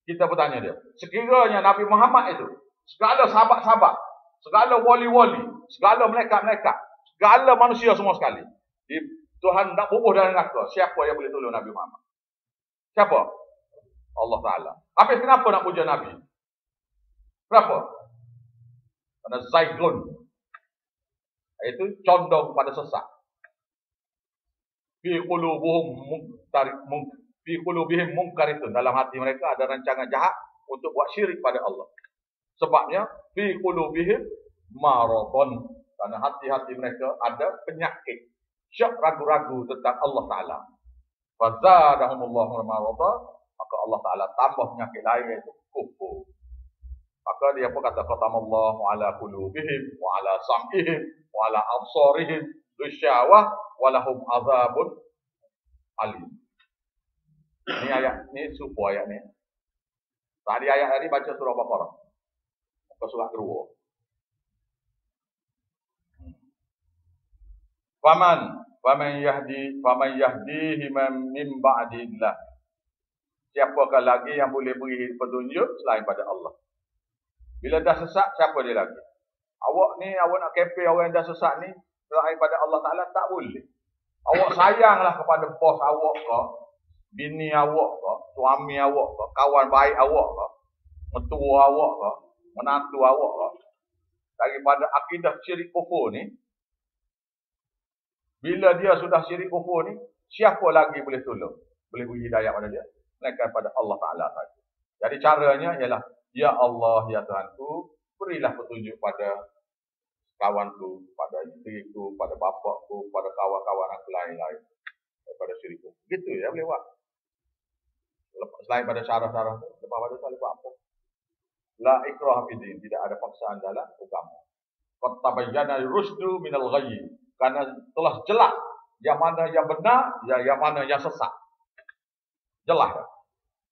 Kita bertanya dia, sekiranya Nabi Muhammad itu, segala sahabat-sahabat, segala wali-wali, segala malaikat-malaikat, segala manusia semua sekali, Tuhan nak bubuh dalam neraka, siapa yang boleh tolong Nabi Muhammad? Siapa? Allah Ta'ala. Habis kenapa nak puja Nabi? Kenapa? Kerana zaigun, itu condong pada sesat. Fi qulubihim munkaritun, dalam hati mereka ada rancangan jahat untuk buat syirik pada Allah. Sebabnya fi qulubihim maradun, karena hati-hati mereka ada penyakit, syak ragu-ragu tentang Allah Taala. Fazadahumullahu marada, maka Allah Taala tambah penyakit lain, iaitu kufur. Maka dia pun kata qatamallahu ala qulubihim wa ala sam'ihim wa ala absarihim ghisyawah wa lahum azabun alim. Ini ayat ni, supo ayat ni. Tadi ayat tadi baca surah Baqarah. Muka surah kedua. Faman yahdihi min ba'dillah. Siapakah lagi yang boleh beri petunjuk selain pada Allah? Bila dah sesat, siapa dia lagi? Awak nak kempen orang yang dah sesat ni selain pada Allah Ta'ala, tak boleh. Awak sayanglah kepada bos awak ke, bini awak ke, suami awak ke, kawan baik awak ke, mertua awak ke, menantu awak ke. Daripada akidah syirik kufur ni, bila dia sudah syirik kufur ni, siapa lagi boleh tolong? Boleh beri hidayah pada dia? Melainkan pada Allah Ta'ala saja. Jadi caranya ialah, ya Allah, ya Tuhanku, berilah petunjuk pada kawanku, pada isteriku, pada bapakku, pada kawan-kawan aku lain-lain daripada syirik kufur. Gitu ya, boleh buat. Selain pada syarah-syarah tu, lepas pada tu buat apa? La ikrah fiddin, tidak ada paksaan dalam agama. Qad tabayyana ar-rusydu minal ghayy, karena telah jelas yang mana yang benar, yang mana yang sesat. Jelas.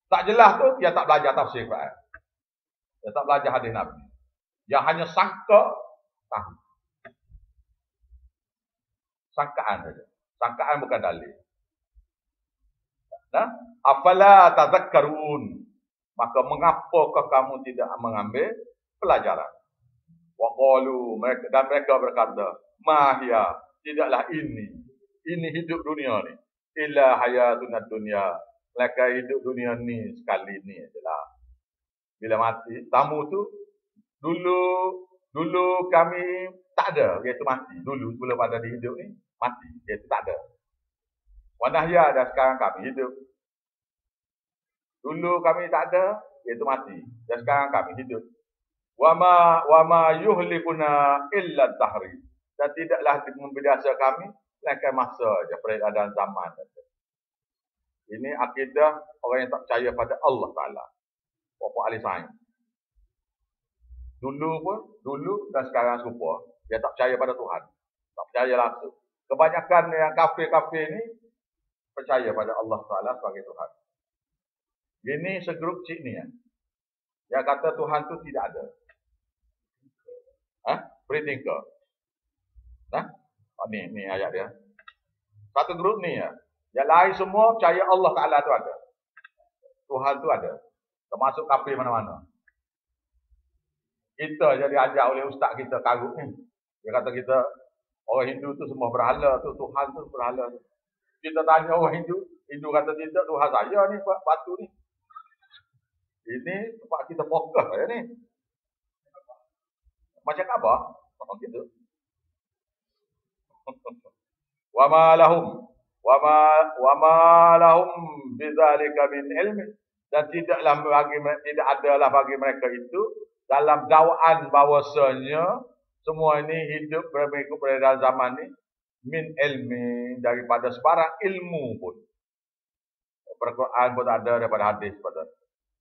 Tak jelas tu dia tak belajar tafsir Quran. Dia tak belajar hadis Nabi. Dia hanya sangka tahu. Sangkaan saja. Sangkaan bukan dalil. Nah, afala tazakkarun, maka mengapakah kamu tidak mengambil pelajaran? Wa qalu, mereka berkata, mahya, tidaklah ini hidup dunia ni, illa hayatuna dunya, mereka hidup dunia ni sekali ni ajalah. Bila mati, tamu tu dulu kami tak ada, iaitu mati. Dulu sebelum pada di hidup ni mati, iaitu tak ada. Wanahya, dan sekarang kami hidup. Dulu kami tak ada, iaitu mati, dan sekarang kami hidup. Wama yuhlikuna illa dahri, dan tidaklah membinasakan kami melainkan masa saja, peredaran zaman. Ini akidah orang yang tak percaya pada Allah Ta'ala. Bapak ahli sains. Dulu dan sekarang serupa. Dia tak percaya pada Tuhan. Tak percaya langsung. Kebanyakan yang kafir-kafir ni percaya pada Allah Ta'ala sebagai Tuhan. Ini segrup cik ni. Yang kata Tuhan tu tidak ada. Free thinker. Ni ayat dia. Satu grup ni ya. Yang lain semua percaya Allah Ta'ala tu ada. Tuhan tu ada. Termasuk kafir mana-mana. Kita jadi ajak oleh ustaz kita karut ni. Dia kata kita, orang Hindu tu semua berhala tu, Tuhan tu berhala tu. Kita tanya orang Hindu kata tidak, Tuhan saya ni batu ni. Ini tempat kita fokus ya ni. Macam apa? Macam gitu. Wa ma lahum bidzalika min ilmi, dan tidak adalah bagi mereka itu dalam dakwaan bahwasanya Semua ini hidup mengikut peredaran zaman ini min ilmi, daripada sebarang ilmu pun. Daripada Quran pun ada, daripada hadis pun ada.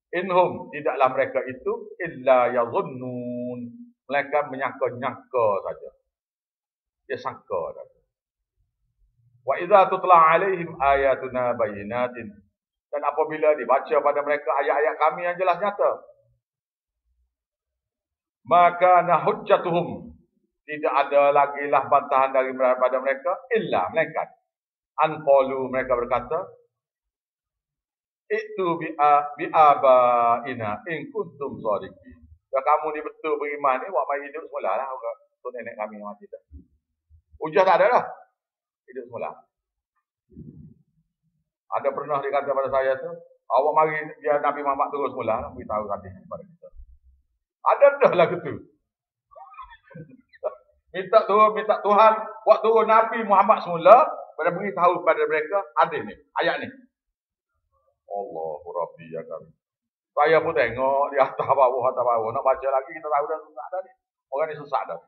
Inhum, tidaklah mereka itu illa yazunnun. Mereka menyangka-nyangka saja. Dia sangka saja. Wa idza tutla alaihim ayatuna bayyinatin. Dan apabila dibaca pada mereka ayat-ayat kami yang jelas nyata, maka nahujjatuhum, tidak ada lagi lah bantahan daripada mereka illa melainkan anqalu, mereka berkata, itu bi'abaina in kuntum shadiqin. Kalau kamu ni betul beriman ni, buat mari hidup semula lah untuk nenek kami yang mati dah. Hujah tak ada dah. Hidup semula. Ada pernah dia kata pada saya tu, awak mari biar Nabi Muhammad turun semula lah, beritahu hadis kepada kita. Ada dah lah gitu. minta Tuhan buat turun Nabi Muhammad semula, pada beritahu kepada mereka hadis ni, ayat ni. Allahu Rabbi ya kami. Saya pun tengok di atas bawah. Nak baca lagi kita tahu dah sesat dah ni. Orang ni sesat dah.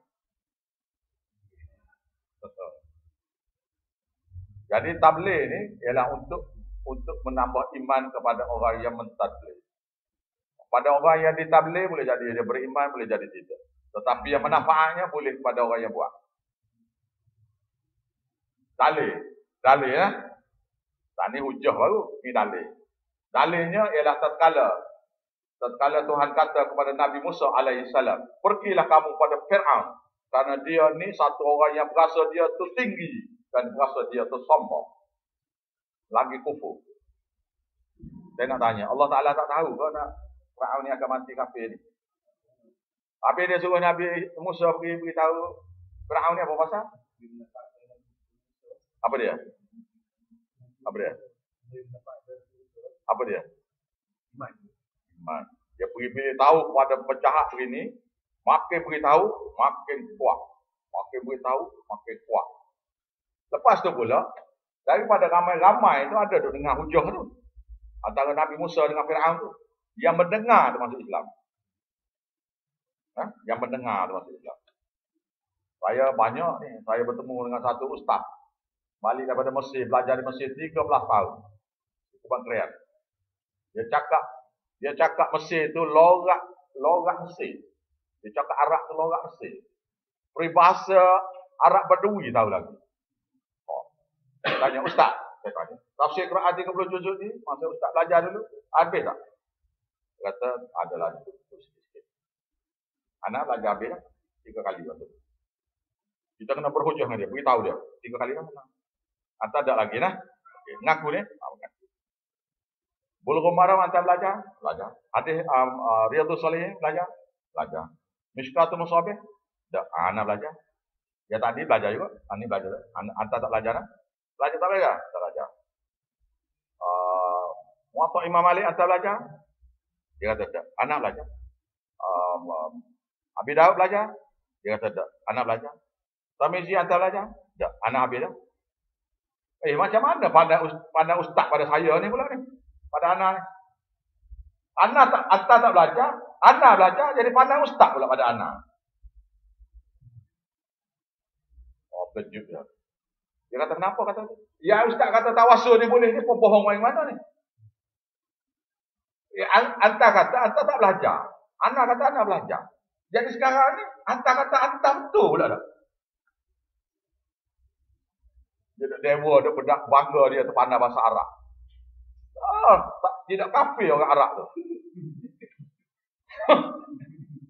Jadi tabligh ni ialah untuk menambah iman kepada orang yang mentabligh. Pada orang yang ditabligh boleh jadi dia beriman, boleh jadi tidak. Tetapi yang manfaatnya boleh kepada orang yang buat. Dalil ya. Tak ni hujah baru, ni dalil. Dalilnya ialah tatkala Tuhan kata kepada Nabi Musa alaihissalam, pergilah kamu pada Fir'aun, kerana dia ni satu orang yang berasa dia tu tinggi dan berasa dia tu sombong, lagi kufur. Saya nak tanya, Allah Ta'ala tak tahu ke nak Fir'aun ni akan mati kafir ni? Habis dia suruh Nabi Musa pergi beritahu Fir'aun ni apa pasal? Apa dia? Iman. Dia pergi beritahu kepada penjahat begini, makin beritahu, makin kuat. Makin beritahu, makin kuat. Lepas tu pula, daripada ramai-ramai tu ada tu dengar hujah tu. Antara Nabi Musa dengan Fir'aun tu. Yang mendengar tu masuk Islam. Yang mendengar tu masuk Islam. Saya banyak ni, saya bertemu dengan satu ustaz. Balik daripada Mesir, belajar di Mesir 13 tahun. Kuban Krian. Dia cakap Mesir tu logat Mesir. Dia cakap Arab tu logat Mesir. Peribahasa Arab Badui tahu lagi. Tanya ustaz, saya tanya. Tafsir Quran 30 juzuk ni, masa ustaz belajar dulu, habis tak? Dia kata, adalah sikit-sikit. Anak belajar habis lah, 3 kali waktu. Kita kena berhujah dengan dia, beritahu dia. 3 kali lah menang. Hantar tak lagi lah. Okay. Ngaku ni, mengaku. Bulughul Maram hantar belajar. Hadis Riyadhus Shalihin belajar. Mishkatul Musabih, anak belajar. Ya tadi belajar juga, ini belajar. Hantar tak belajar lah. Belajar tak belajar? Tak belajar. Muwatta Imam Malik hantar belajar. Dia kata tak, anak belajar. Abi Daud belajar. Dia kata tak, anak belajar. Tirmizi hantar belajar. Tak, anak habis dah. Macam mana pandang ustaz pada saya ni pula ni? Pada anak ni. Anak tak belajar. Anak belajar jadi pandang ustaz pula pada anak. Oh, kejut dia. Dia kata, kenapa kata tu? Ya ustaz kata tawasul ni boleh ni, bohong yang mana ni? Anta kata, anta tak belajar. Anak kata, anak belajar. Jadi sekarang ni, anta kata, anta betul pula dah. Dia dewa, dia bedak bangga dia terpandang bahasa Arab. Tidak kafir orang Arab tu.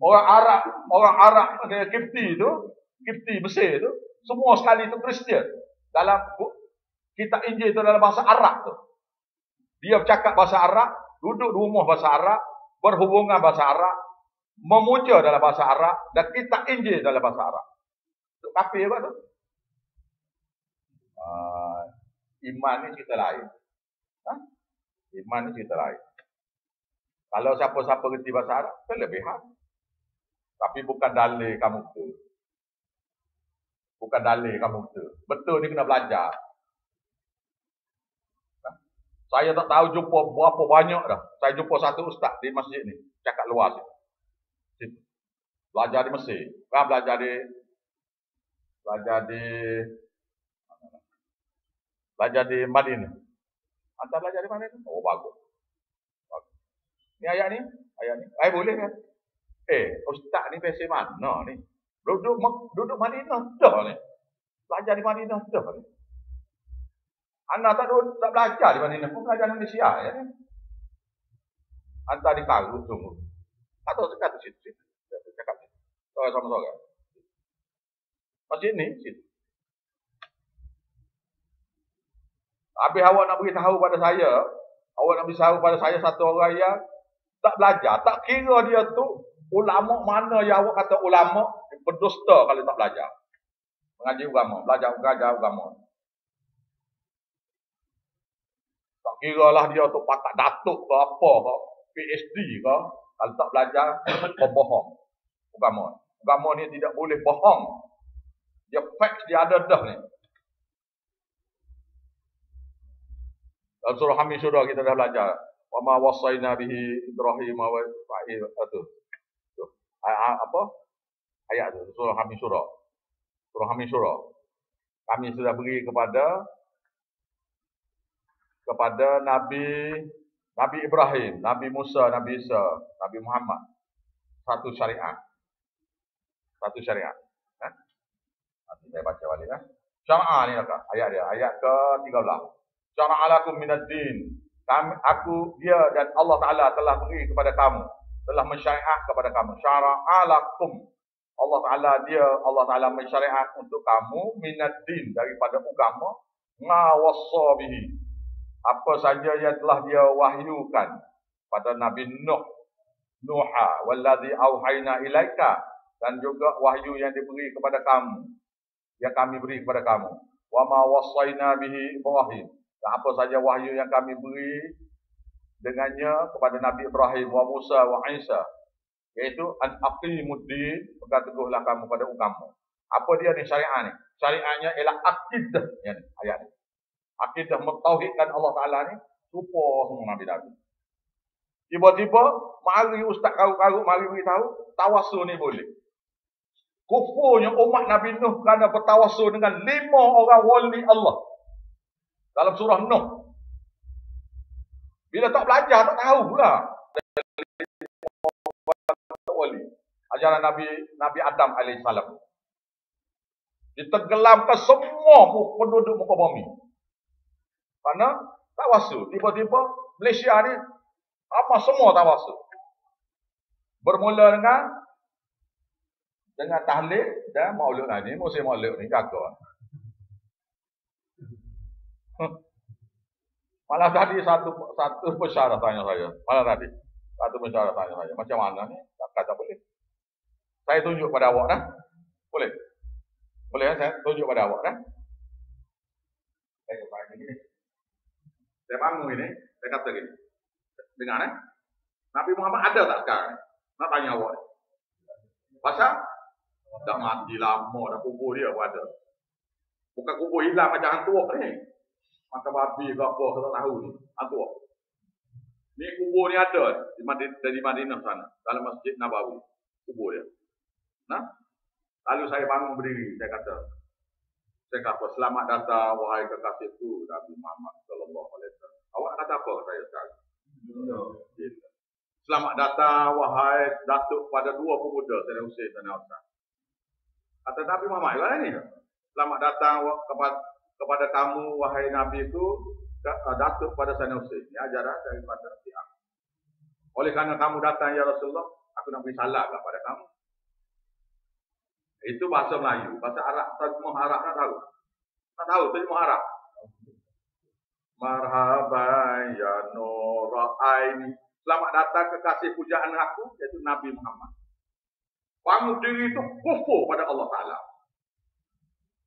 orang Arab dia Kipti Mesir tu, semua sekali tu Kristian. Dalam kitab Injil tu dalam bahasa Arab tu. Dia bercakap bahasa Arab, duduk di rumah bahasa Arab, berhubungan bahasa Arab, memuja dalam bahasa Arab, dan kitab Injil dalam bahasa Arab. Itu kafir apa tu? Iman ni cerita lain. Iman ni cerita lain. Kalau siapa-siapa kerti bahasa Arab, kelebihan. Tapi bukan dalil kamu betul. Betul ni kena belajar. Saya tak tahu jumpa berapa banyak dah. Saya jumpa satu ustaz di masjid ni. Cakap luar situ. Belajar di Mesir. Kan belajar di Madinah. Anda belajar di mana itu? Oh, bagus. Ini ayat ni. Boleh kan? Ustaz ni versi mana ni? Duduk Madinah dah ni. Belajar di Madinah dah ni. Anda tak belajar di Madinah pun belajar di Malaysia ya ni. Anda di Karu sungguh. Atau sekat di situ. Cakap ni. Sama-sama. Masjid ni, situ. Habis awak nak beritahu pada saya, satu orang yang tak belajar, tak kira dia tu ulama mana yang awak kata ulama, berdusta kalau tak belajar. Mengaji agama, belajar agama. Tak kira lah dia tu pakar datuk ke apa ke, PhD ke, kalau tak belajar, berbohong. Agama ni tidak boleh bohong. Dia facts dia ada dah ni. Dalam surah Hamid surah kita dah belajar. Wa ma wasaina bihi Ibrahim wa Ismail tu. Apa? Ayat tu surah Hamid surah. Surah Hamid surah. Kami sudah beri kepada Nabi Ibrahim, Nabi Musa, Nabi Isa, Nabi Muhammad satu syariat. Nanti saya baca balik Syara'a ni ayat dia, ayat ke-13. Syara'alakum minad din. Dia dan Allah Ta'ala telah beri kepada kamu, telah mensyariat kepada kamu. Syara'alakum. Allah Ta'ala mensyariat untuk kamu minad din, daripada agama, ma wassa bihi. Apa saja yang telah dia wahyukan pada Nabi Nuha, wallazi auhayna ilaika, dan juga wahyu yang diberi kepada kamu, yang kami beri kepada kamu. Wa ma wasaina bihi Ibrahim. Dan apa saja wahyu yang kami beri dengannya kepada Nabi Ibrahim wa Musa wa Isa, iaitu an aqimuddin, pegang teguhlah kamu pada agama. Apa dia ni syariat ni? Syariatnya ialah akidah ni, ayat ni. Akidah mentauhidkan Allah Taala ni serupa semua nabi-nabi. Tiba-tiba mari ustaz karut-karut mari beritahu tawassul ni boleh. Kufurnya umat Nabi Nuh kerana bertawassul dengan 5 orang wali Allah. Dalam surah Nuh. Bila tak belajar, tak tahu pula. Wali. Ajaran Nabi Adam AS. Ditenggelamkan semua penduduk muka bumi. Kerana tawassul. Tiba-tiba Malaysia ni semua tawassul. Bermula dengan tahlil dan maulud ni. Musim maulud ni jaga. Malah tadi satu pensyarah tanya saya. Macam mana ni? Tak kata boleh. Saya tunjuk pada awak dah. Boleh? Boleh saya tunjuk pada awak dah. Saya bangun ini. Saya kata gini. Dengar Nabi Muhammad ada tak sekarang? Nak tanya awak. Pasal? Dah mati lama. Dah kubur dia pun ada. Bukan kubur hilang macam hantu ni. Macam babi ke apa, saya tak tahu ni. Hantu. Ni kubur ni ada dari Madinah sana. Dalam Masjid Nabawi. Kubur dia. Lalu saya bangun berdiri. Saya kata, selamat datang wahai kekasihku Nabi Muhammad sallallahu alaihi wasallam. Awak kata apa saya sekarang? Selamat datang wahai datuk pada 2 pemuda, Sayyidina Husain dan Hasan. Kata Nabi Muhammad lah ni. Selamat datang kepada kamu wahai Nabi itu datuk pada Sayyidina Husain. Ini ajaran daripada Syiah. Oleh kerana kamu datang ya Rasulullah, aku nak beri salam kepada kamu. Itu bahasa Melayu. Bahasa Arab, terjemah Arab tak tahu. Tak tahu terjemah Arab. Marhaban ya nur aini. Selamat datang kekasih pujaan aku, iaitu Nabi Muhammad. Bangun diri itu kufur pada Allah Ta'ala.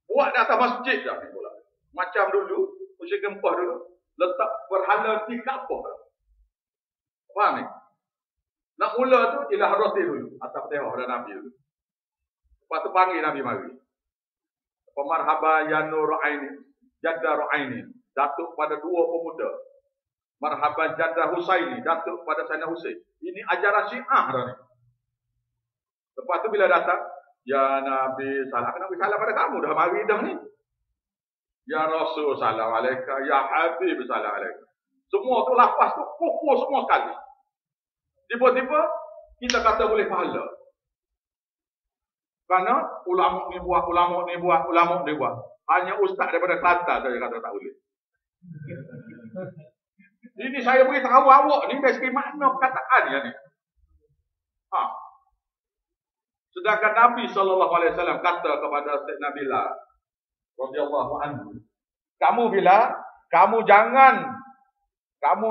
Buat di atas masjid dah ni pula. Macam dulu, musyrik Gempah dulu, letak berhala di Kaabah. Faham ni? Nak mula tu ialah Roti dulu, atas Fatihah pada Nabi dulu. Lepas tu panggil Nabi mari. Marhaba ya nur aini, jadda ru'aini, datuk pada 2 pemuda. Marhaban jadda Husaini, datuk pada Sayyidina Husain. Ini ajaran Syiah dah ni. Lepas tu bila datang, ya Nabi salam, Nabi salam pada kamu, dah mari dah ni. Ya Rasul salam alaika, ya Habib salam alaika. Semua tu lafaz tu kukuh semua sekali. Tiba-tiba kita kata boleh pahala. Kerana ulama ni buat. Hanya ustaz daripada Kelantan saja kata tak boleh. Ini saya beritahu awak ni dari segi makna perkataan ni. Sedangkan Nabi SAW kata kepada Sayyidina Bilal radhiyallahu anhu, kamu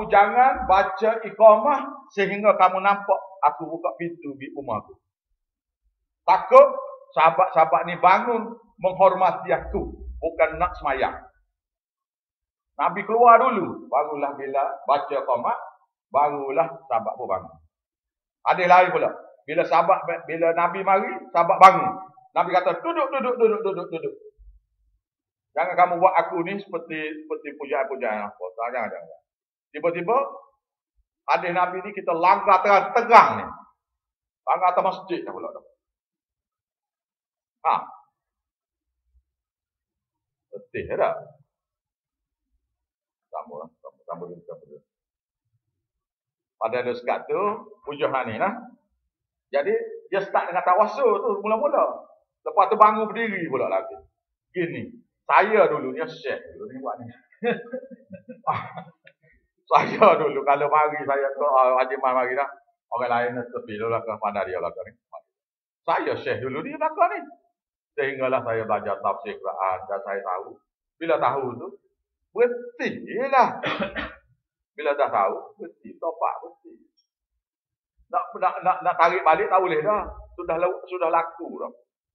jangan baca iqamah sehingga kamu nampak aku buka pintu di rumahku. Takut sahabat-sahabat ni bangun menghormati aku, bukan nak semayang. Nabi keluar dulu, barulah bila baca iqamah, barulah sahabat pun bangun. Ada lain pula. Bila Nabi mari, sahabat bangun. Nabi kata, duduk. Jangan kamu buat aku ni seperti pujaan-pujaan apa. Jangan. Tiba-tiba, hadis Nabi ni kita langgar terang ni. Langgar atas masjid dah pula. Letih tak? Sambung. Pada dekat tu, pujuhan ni lah. Jadi, dia start dengan tawasul tu mula-mula. Lepas tu bangun berdiri pula lagi. Gini, saya dulu ni syekh dulu ni buat ni. Saya dulu kalau mari saya tu Haji Mas mari dah. Orang lain tepi dulu lah ke pandai dia lah ni. Saya syekh dulu ni belakang ni. Sehinggalah saya belajar tafsir Quran dan saya tahu. Bila tahu tu, berhentilah. Bila dah tahu, berhenti, topak berhenti. Nak tarik balik tak boleh dah. Sudah laku dah.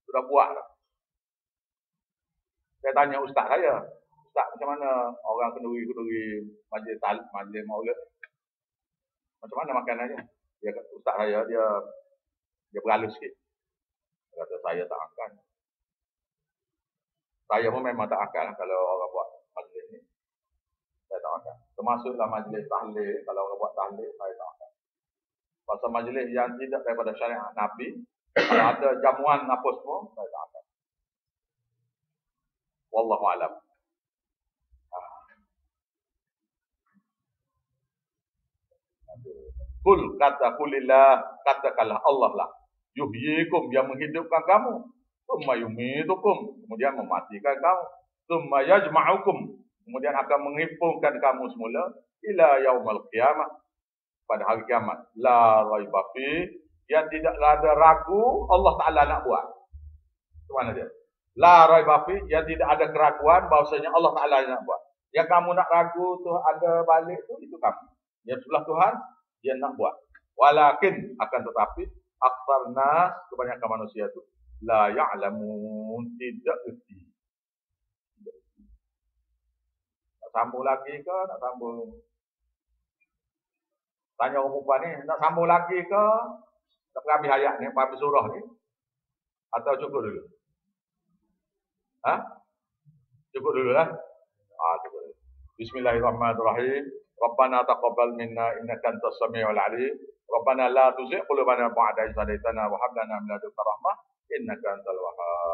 Sudah buat dah. Saya tanya ustaz saya. Ustaz macam mana orang kenduri majlis maulid? Macam mana makanannya? Dia kata ustaz saya dia berhalus sikit. Dia kata saya tak akan. Saya pun memang tak akan kalau orang buat majlis ni. Saya tak akan. Termasuklah majlis tahlil. Kalau orang buat tahlil, saya tak akan. Pasal majlis yang tidak daripada syariat Nabi, kalau ada jamuan apa semua, saya tak akan. Wallahu a'lam. Katakanlah Allah lah. Yuhyikum, yang menghidupkan kamu. Tsumma yumitukum, kemudian mematikan kamu. Tsumma yajma'ukum, kemudian akan menghimpunkan kamu semula ila yaumil qiyamah, pada hari kiamat. La raiba fi, yang tidak ada ragu Allah Ta'ala nak buat. Itu mana dia? La raiba fi, yang tidak ada keraguan bahawasanya Allah Ta'ala nak buat. Yang kamu nak ragu tu ada balik tu, itu kamu. Yang sebelah Tuhan, dia nak buat. Walakin, akan tetapi, aktsar nas, kebanyakan manusia tu, la ya'lamun, tidak erti. Nak sambung lagi ke? Nak sambung? Tanya orang perempuan ni, nak sambung lagi ke? Nak habis ayat ni, habis surah ni? Atau cukup dulu? Cukup dulu lah? Cukup dulu. Bismillahirrahmanirrahim. Rabbana taqabbal minna innaka antas samiul alim. Rabbana la tuzigh qulubana ba'da idh hadaytana wa hab lana min ladunka rahmah innaka antal wahhab.